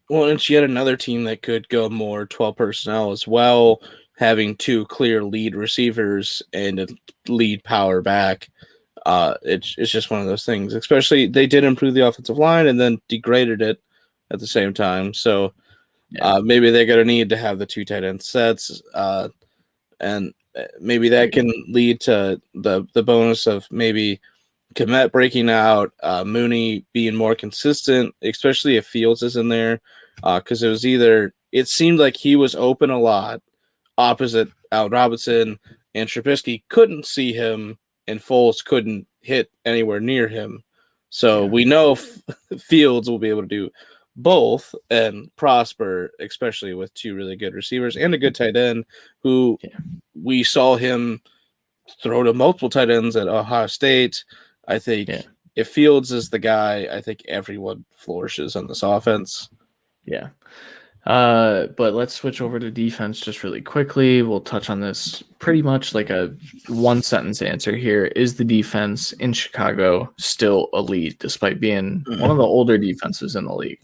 Well, it's yet another team that could go more 12 personnel as well, having 2 clear lead receivers and a lead power back. It's just one of those things. Especially they did improve the offensive line and then degraded it at the same time. So maybe they're going to need to have the 2 tight end sets, and maybe that can lead to the bonus of maybe Kmet breaking out, Mooney being more consistent, especially if Fields is in there, because it seemed like he was open a lot opposite Al Robinson, and Trubisky couldn't see him, and Foles couldn't hit anywhere near him. So we know Fields will be able to do both and prosper, especially with 2 really good receivers and a good tight end who we saw him throw to multiple tight ends at Ohio State. I think if Fields is the guy, I think everyone flourishes on this offense. Yeah. But let's switch over to defense just really quickly. We'll touch on this pretty much like a 1-sentence answer here. Is the defense in Chicago still elite despite being one of the older defenses in the league?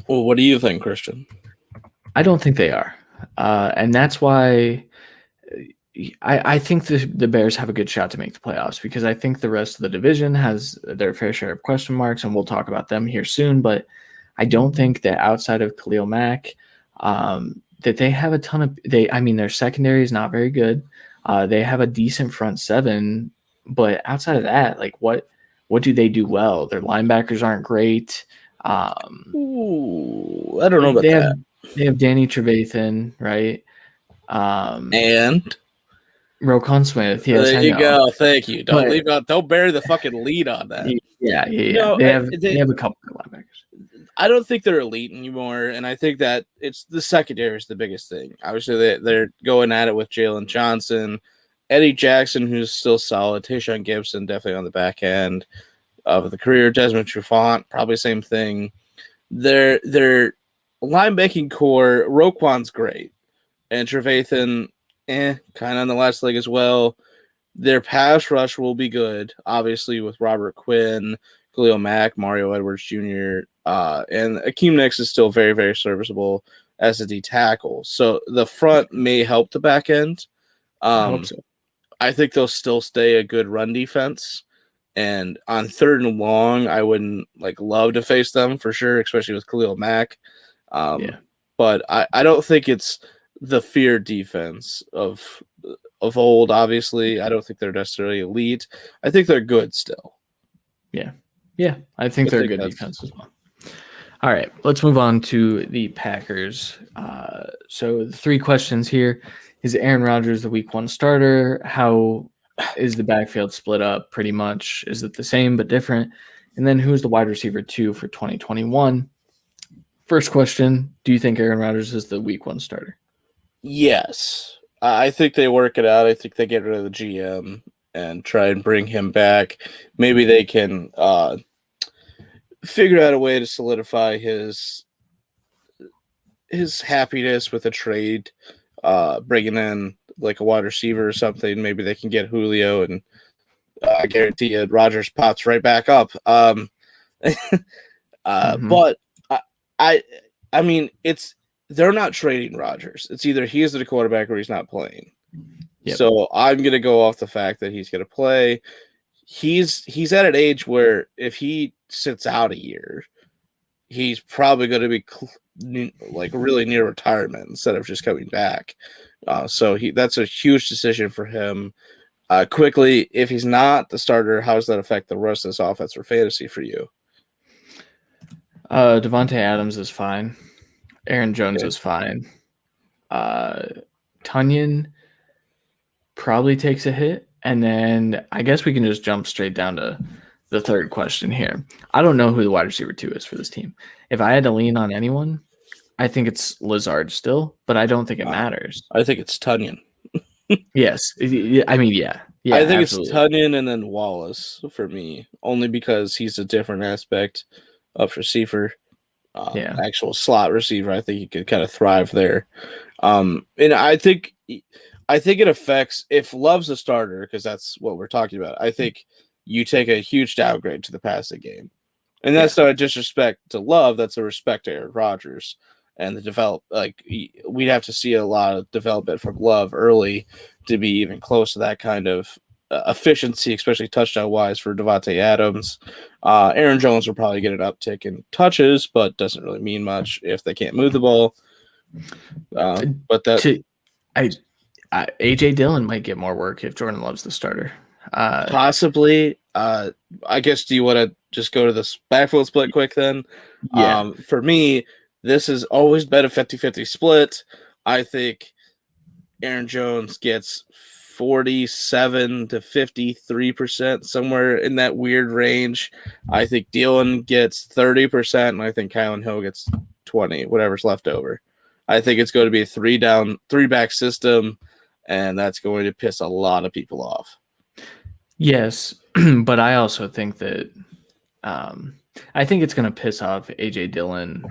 Well, what do you think, Christian? I don't think they are. And that's why I think the Bears have a good shot to make the playoffs because I think the rest of the division has their fair share of question marks, and we'll talk about them here soon. But I don't think that outside of Khalil Mack, that they have a ton of their secondary is not very good. They have a decent front seven, but outside of that, like what do they do well? Their linebackers aren't great. Ooh, I don't know about that. They have Danny Trevathan, right? And Roquan Smith. Yes, there you go. Thank you. Don't bury the fucking lead on that. Yeah. No, they have a couple of linebackers. I don't think they're elite anymore, and I think that it's the secondary is the biggest thing. Obviously, they're going at it with Jalen Johnson, Eddie Jackson, who's still solid, Tayshaun Gibson definitely on the back end of the career, Desmond Trufant, probably same thing. Their linebacking core, Roquan's great, and Trevathan, kind of on the last leg as well. Their pass rush will be good, obviously, with Robert Quinn, Khalil Mack, Mario Edwards Jr., and Akeem Nicks is still very, very serviceable as a D tackle. So the front may help the back end. I hope so. I think they'll still stay a good run defense. And on 3rd and long, I wouldn't love to face them for sure, especially with Khalil Mack. But I don't think it's the fear defense of old, obviously. I don't think they're necessarily elite. I think they're good still. Yeah, I think they're a good defense as well. All right, let's move on to the Packers. So the 3 questions here. Is Aaron Rodgers the week 1 starter? How is the backfield split up pretty much? Is it the same but different? And then who's the wide receiver 2 for 2021? First question, do you think Aaron Rodgers is the week 1 starter? Yes. I think they work it out. I think they get rid of the GM and try and bring him back. Maybe they can figure out a way to solidify his happiness with a trade, bringing in a wide receiver or something. Maybe they can get Julio, and I guarantee you Rodgers pops right back up. But I mean, they're not trading Rodgers. It's either he is the quarterback or he's not playing. Yep. So I'm going to go off the fact that he's going to play. He's at an age where if he sits out a year, he's probably going to be really near retirement instead of just coming back. So that's a huge decision for him. Quickly, if he's not the starter, how does that affect the rest of this offense for fantasy for you? Devontae Adams is fine. Aaron Jones is fine. Tunyon probably takes a hit. And then I guess we can just jump straight down to the third question here. I don't know who the wide receiver 2 is for this team. If I had to lean on anyone, I think it's Lazard still, but I don't think it matters. I think it's Tunyon. Yes. I mean, yeah. I think absolutely. It's Tunyon and then Wallace for me, only because he's a different aspect of receiver. Actual slot receiver. I think he could kind of thrive there. And I think it affects if Love's a starter, because that's what we're talking about. I think you take a huge downgrade to the passing game. And that's not a disrespect to Love, that's a respect to Aaron Rodgers. And we'd have to see a lot of development from Love early to be even close to that kind of efficiency, especially touchdown-wise for Devontae Adams. Aaron Jones will probably get an uptick in touches, but doesn't really mean much if they can't move the ball. AJ Dillon might get more work if Jordan Love's the starter. Possibly. I guess, do you want to just go to this backfield split quick then? Yeah. For me, this has always been a 50-50 split. I think Aaron Jones gets 47 to 53%, somewhere in that weird range. I think Dillon gets 30%, and I think Kylan Hill gets 20, whatever's left over. I think it's going to be a 3-back system, and that's going to piss a lot of people off. Yes, but I also think that I think it's going to piss off AJ Dillon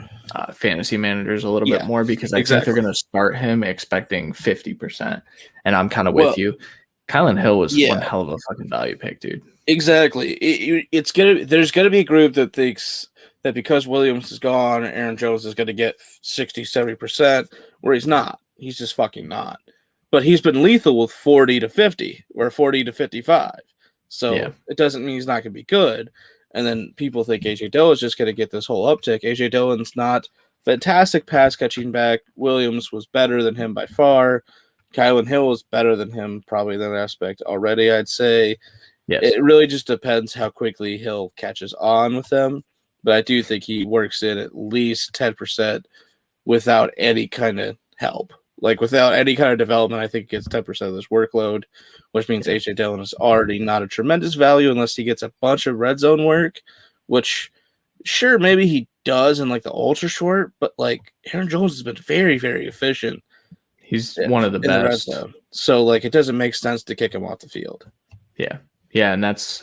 fantasy managers a little bit more, because I think they're going to start him expecting 50%, and I'm kind of with you. Kylan Hill was one hell of a fucking value pick, dude. Exactly. There's gonna be a group that thinks that because Williams is gone, Aaron Jones is going to get 60-70%, where he's not. He's just fucking not. but he's been lethal with 40 to 50 or 40 to 55. So Yeah. it doesn't mean he's not going to be good. And then people think A.J. Dillon's just going to get this whole uptick. A.J. Dillon's not fantastic pass catching back. Williams was better than him by far. Kylan Hill was better than him probably in that aspect already, I'd say. Yes. It really just depends how quickly Hill catches on with them. But I do think he works in at least 10% without any kind of help. Like without any kind of development, I think he gets 10% of this workload, which means A.J. Dillon is already not a tremendous value unless he gets a bunch of red zone work, which sure, maybe he does in like the ultra short, but like Aaron Jones has been very, very efficient. He's one of the best. So like it doesn't make sense to kick him off the field. Yeah. Yeah, and that's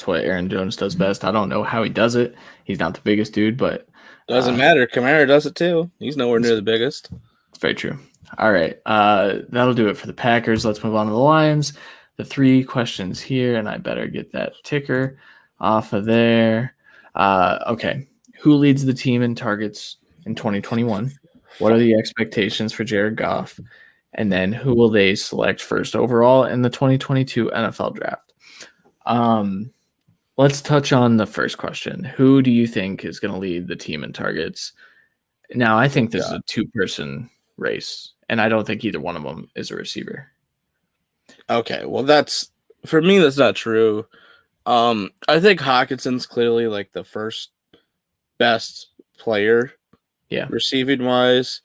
what Aaron Jones does best. I don't know how he does it. He's not the biggest dude, but doesn't matter. Kamara does it too. He's nowhere near the biggest. It's very true. All right. That'll do it for the Packers. Let's move on to the Lions. The 3 questions here, and I better get that ticker off of there. Okay. Who leads the team in targets in 2021? What are the expectations for Jared Goff? And then who will they select first overall in the 2022 NFL draft? Let's touch on the first question. Who do you think is going to lead the team in targets? Now, I think this is a 2-person race, and I don't think either one of them is a receiver. Okay, well, for me, that's not true. I think Hawkinson's clearly like the first best player, receiving wise.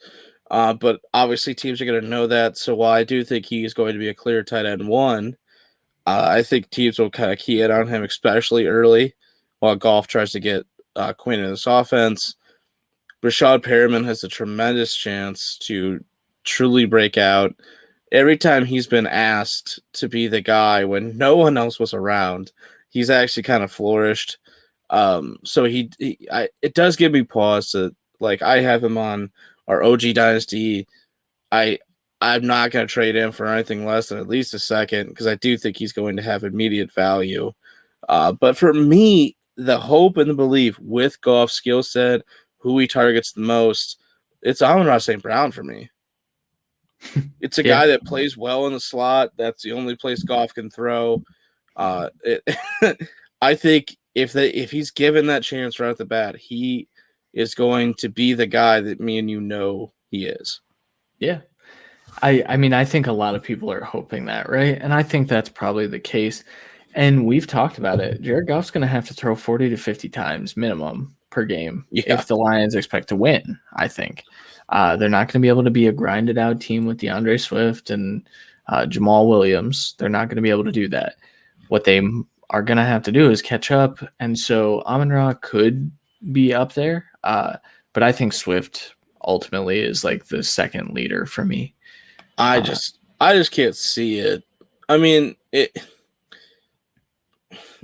But obviously, teams are going to know that. So while I do think he's going to be a clear tight end 1, I think teams will kind of key in on him, especially early, while Goff tries to get acquainted with this offense. Rashad Perriman has a tremendous chance to truly break out. Every time he's been asked to be the guy when no one else was around, he's actually kind of flourished. So it does give me pause to, like, I have him on our OG Dynasty. I'm not going to trade him for anything less than at least a second because I do think he's going to have immediate value. But for me, the hope and the belief with Goff's skill set, who he targets the most, it's Amon-Ra St. Brown for me. It's a guy that plays well in the slot. That's the only place Goff can throw. I think if he's given that chance right at the bat, he is going to be the guy that me and you know he is. Yeah. I mean, I think a lot of people are hoping that, right? And I think that's probably the case. And we've talked about it. Jared Goff's going to have to throw 40 to 50 times minimum per game if the Lions expect to win, I think. They're not going to be able to be a grinded out team with DeAndre Swift and Jamal Williams. They're not going to be able to do that. What they are going to have to do is catch up. And so Amon-Ra could be up there. But I think Swift ultimately is like the second leader for me. I just can't see it. I mean,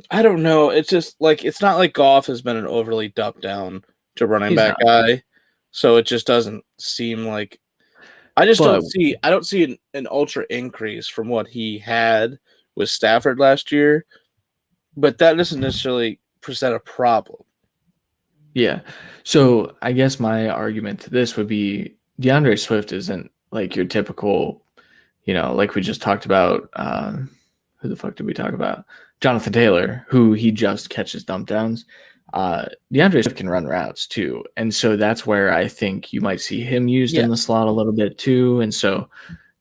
I don't know. It's just like it's not like Goff has been an overly dumped down to running back guy, so it just doesn't seem like. I don't see an ultra increase from what he had with Stafford last year, but that doesn't necessarily present a problem. Yeah. So I guess my argument to this would be DeAndre Swift isn't like your typical, like we just talked about. Who the fuck did we talk about? Jonathan Taylor, who he just catches dump downs. DeAndre Swift can run routes too. And so that's where I think you might see him used in the slot a little bit too. And so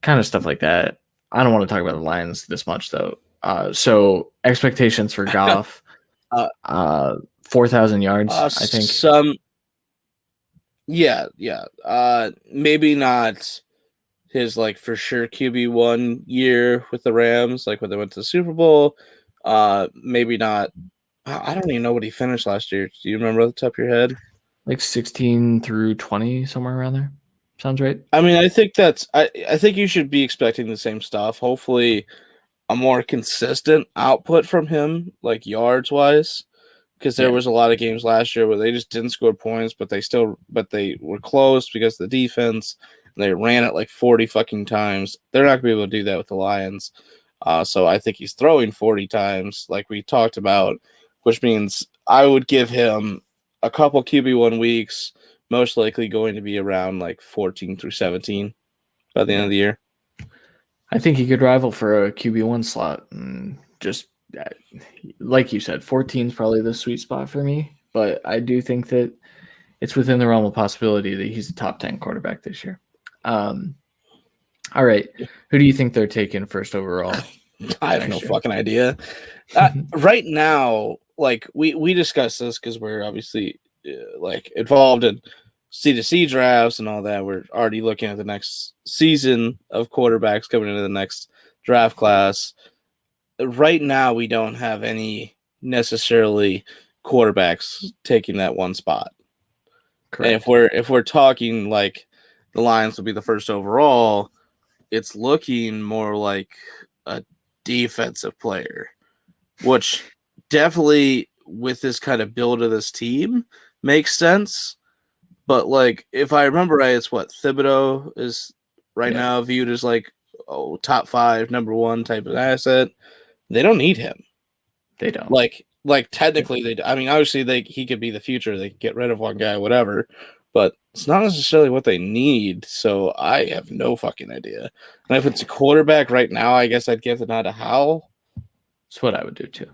kind of stuff like that. I don't want to talk about the Lions this much though. So expectations for Goff, 4,000 yards, I think. Maybe not his like for sure QB1 year with the Rams, like when they went to the Super Bowl. Maybe not. I don't even know what he finished last year. Do you remember off the top of your head? Like 16 through 20, somewhere around there. Sounds right. I mean, I think I think you should be expecting the same stuff. Hopefully, a more consistent output from him, like yards wise, because there was a lot of games last year where they just didn't score points, but they were close because of the defense. And they ran it like 40 fucking times. They're not gonna be able to do that with the Lions. So I think he's throwing 40 times, like we talked about, which means I would give him a couple QB1 weeks, most likely going to be around like 14 through 17 by the end of the year. I think he could rival for a QB1 slot. And just like you said, 14 is probably the sweet spot for me. But I do think that it's within the realm of possibility that he's a top 10 quarterback this year. All right. Who do you think they're taking first overall? I have no fucking idea. Right now, like we discussed this because we're obviously like involved in C2C drafts and all that. We're already looking at the next season of quarterbacks coming into the next draft class. Right now, we don't have any necessarily quarterbacks taking that one spot. Correct. And if we're talking like the Lions will be the first overall, it's looking more like a defensive player, which definitely with this kind of build of this team makes sense. But like, if I remember right, it's what Thibodeau is right now viewed as like top 5, number 1 type of asset. They don't need him. They don't. Like technically they. I mean, obviously he could be the future. They could get rid of one guy, whatever. But it's not necessarily what they need. So I have no fucking idea. And if it's a quarterback right now, I guess I'd give the nod to Howell. That's what I would do too.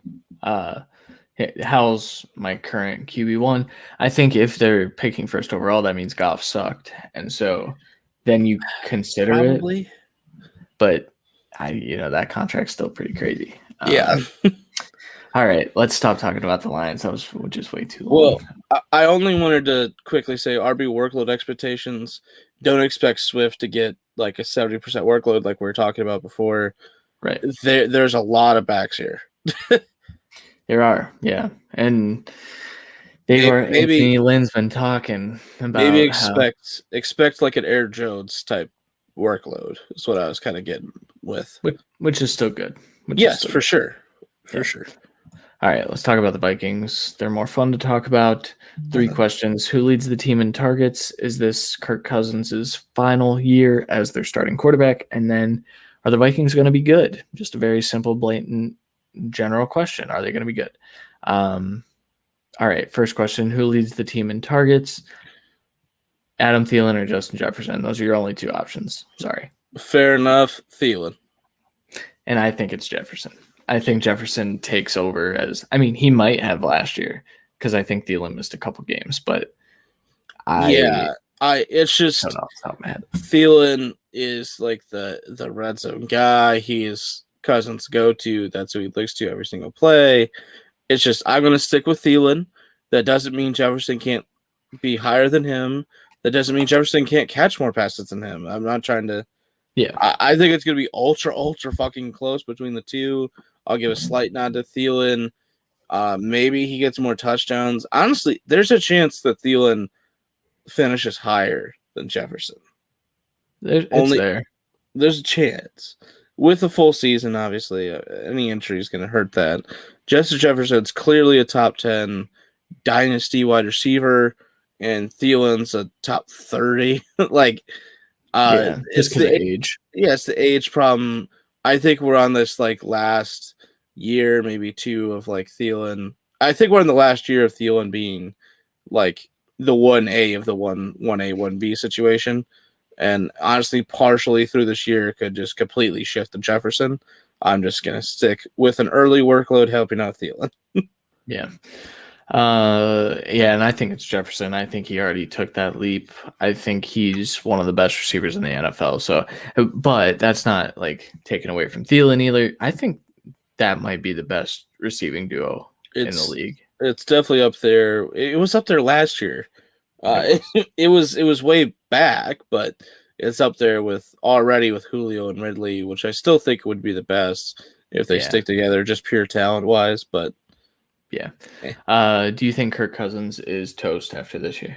Howell's my current QB1. I think if they're picking first overall, that means Goff sucked, and so then you consider Probably. it. But that contract's still pretty crazy. Yeah. All right, let's stop talking about the Lions. That was just way too long. Well, I only wanted to quickly say RB workload expectations. Don't expect Swift to get like a 70% workload like we were talking about before. Right. There's a lot of backs here. There are, yeah. And Anthony Lynn's been talking about maybe expect like an Air Jones type workload is what I was kind of getting with. Which is still good. Yes, for sure. For sure. All right, let's talk about the Vikings. They're more fun to talk about. 3 questions. Who leads the team in targets? Is this Kirk Cousins' final year as their starting quarterback? And then are the Vikings going to be good? Just a very simple, blatant, general question. Are they going to be good? All right, first question. Who leads the team in targets? Adam Thielen or Justin Jefferson? Those are your only 2 options. Sorry. Fair enough. Thielen. And I think it's Jefferson. I think Jefferson takes over he might have last year because I think Thielen missed a couple games, but it's just Thielen is like the red zone guy. He is Cousins' go-to. That's who he looks to every single play. It's just I'm going to stick with Thielen. That doesn't mean Jefferson can't be higher than him. That doesn't mean Jefferson can't catch more passes than him. I'm not trying to. Yeah, I think it's going to be ultra fucking close between the two. I'll give a slight nod to Thielen. Maybe he gets more touchdowns. Honestly, there's a chance that Thielen finishes higher than Jefferson. There's a chance. With a full season, obviously, any injury is going to hurt that. Justin Jefferson's clearly a top 10 dynasty wide receiver, and Thielen's a top 30. It's the age. Yeah, it's the age problem. I think we're on this last year, maybe 2 of Thielen. I think we're in the last year of Thielen being the 1A of the 1A, 1B situation. And honestly, partially through this year could just completely shift to Jefferson. I'm just going to stick with an early workload helping out Thielen. Yeah. And I think it's Jefferson. I think he already took that leap. I think he's one of the best receivers in the NFL. So, but that's not taken away from Thielen either. I think that might be the best receiving duo in the league. It's definitely up there. It was up there last year. It was way back, but it's up there with Julio and Ridley, which I still think would be the best if they stick together, just pure talent wise. But yeah, do you think Kirk Cousins is toast after this year?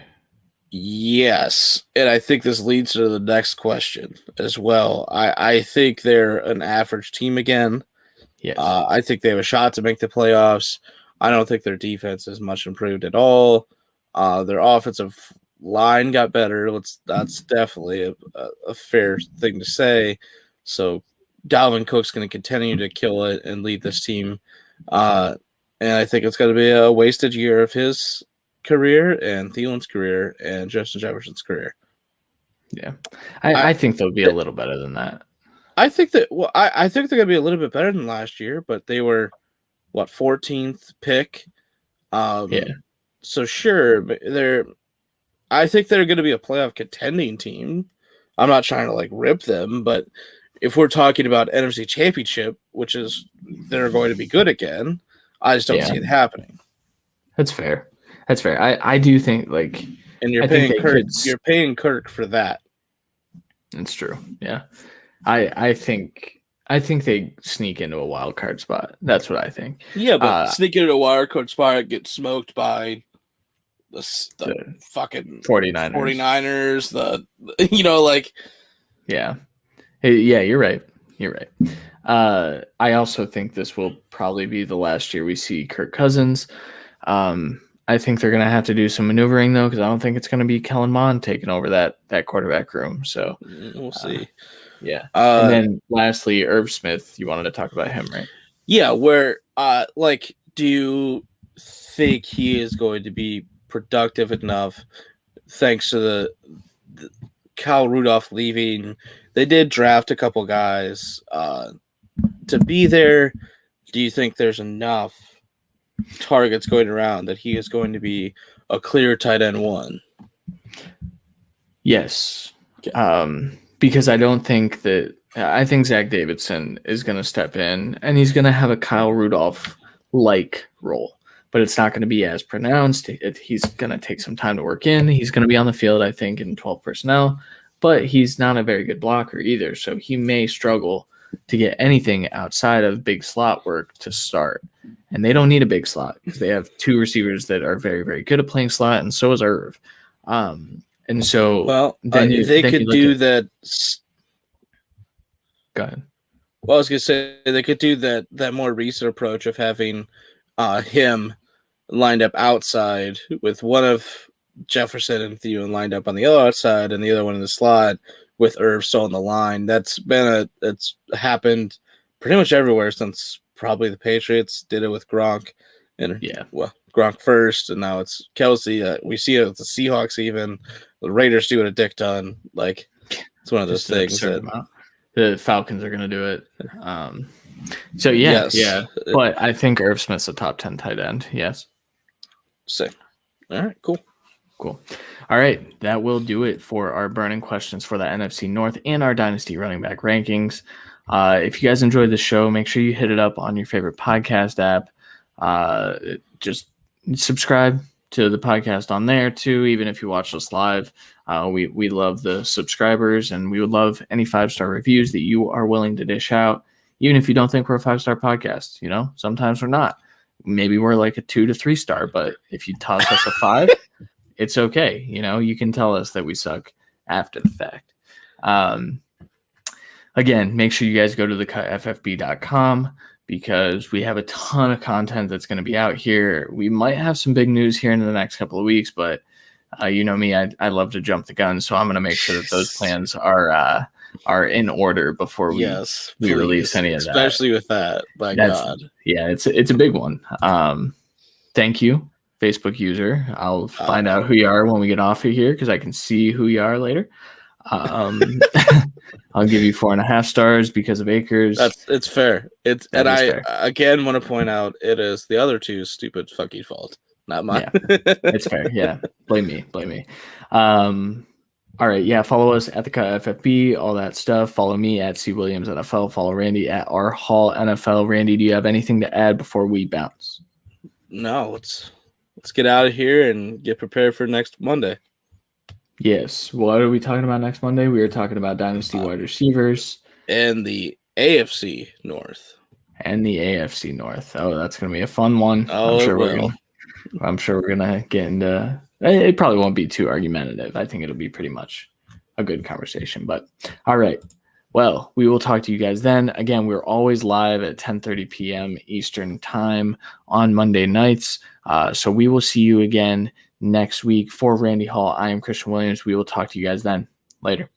Yes, and I think this leads to the next question as well. I think they're an average team again. Yes, I think they have a shot to make the playoffs. I don't think their defense is much improved at all. Their offensive line got better. That's definitely a fair thing to say. So Dalvin Cook's going to continue to kill it and lead this team. And I think it's going to be a wasted year of his career and Thielen's career and Justin Jefferson's career. Yeah. I think they'll be a little better than that. I think that I think they're gonna be a little bit better than last year, but they were 14th pick. Yeah. So sure, I think they're gonna be a playoff contending team. I'm not trying to like rip them, but if we're talking about NFC Championship, which is they're going to be good again, I just don't see it happening. That's fair. That's fair. I do think like, and you're paying Kirk for that. That's true. Yeah. I think they sneak into a wild card spot. That's what I think. Yeah, but sneak into a wild card spot, get smoked by the fucking 49ers. Yeah. Yeah, you're right. You're right. I also think this will probably be the last year we see Kirk Cousins. I think they're going to have to do some maneuvering, though, because I don't think it's going to be Kellen Mond taking over that quarterback room. So we'll see. Yeah. And then lastly, Irv Smith, you wanted to talk about him, right? Yeah. Where, do you think he is going to be productive enough thanks to the Kyle Rudolph leaving? They did draft a couple guys to be there. Do you think there's enough targets going around that he is going to be a clear tight end one? Yes. Because I don't think that I think Zach Davidson is going to step in and he's going to have a Kyle Rudolph like role, but it's not going to be as pronounced. He's going to take some time to work in. He's going to be on the field, I think, in 12 personnel, but he's not a very good blocker either. So he may struggle to get anything outside of big slot work to start. And they don't need a big slot because they have two receivers that are very, very good at playing slot, and so is Irv. And so, they could do that. Go ahead. Well, I was gonna say they could do that more recent approach of having him lined up outside with one of Jefferson and Thielen lined up on the other outside, and the other one in the slot with Irv still on the line. It's happened pretty much everywhere since probably the Patriots did it with Gronk, and Gronk first, and now it's Kelsey. We see it with the Seahawks, even the Raiders do it a dick ton. Like it's one of those things that the Falcons are going to do it. But I think Irv Smith's a top 10 tight end. Yes. Sick. All right. Cool. All right, that will do it for our burning questions for the NFC North and our Dynasty running back rankings. If you guys enjoyed the show, make sure you hit it up on your favorite podcast app. Just subscribe to the podcast on there too, even if you watch us live. We love the subscribers, and we would love any 5-star reviews that you are willing to dish out, even if you don't think we're a 5-star podcast. You know, sometimes we're not. Maybe we're like a 2 to 3 star, but if you toss us a 5, it's okay. You know, you can tell us that we suck after the fact. Again, make sure you guys go to thecutffb.com because we have a ton of content that's going to be out here. We might have some big news here in the next couple of weeks, but you know me, I love to jump the gun, so I'm going to make sure that those plans are in order before we release any of that. Especially with that, by God. Yeah, it's a big one. Thank you, Facebook user. I'll find out who you are when we get off of here because I can see who you are later. I'll give you 4.5 stars because of acres. It's fair. Fair. Again want to point out it is the other two's stupid fucking fault, not mine. Yeah, it's fair. Yeah, blame me. All right, yeah. Follow us at the Cut FFB, all that stuff. Follow me at C Williams NFL. Follow Randy at R Hall NFL. Randy, do you have anything to add before we bounce? No, let's get out of here and get prepared for next Monday. Yes. What are we talking about next Monday? We were talking about Dynasty wide receivers. And the AFC North. Oh, that's going to be a fun one. I'm sure we're going to get into it. Probably won't be too argumentative. I think it'll be pretty much a good conversation. But all right. Well, we will talk to you guys then. Again, we're always live at 10:30 p.m. Eastern time on Monday nights. So we will see you again next week. For Randy Hall, I am Christian Williams. We will talk to you guys then. Later.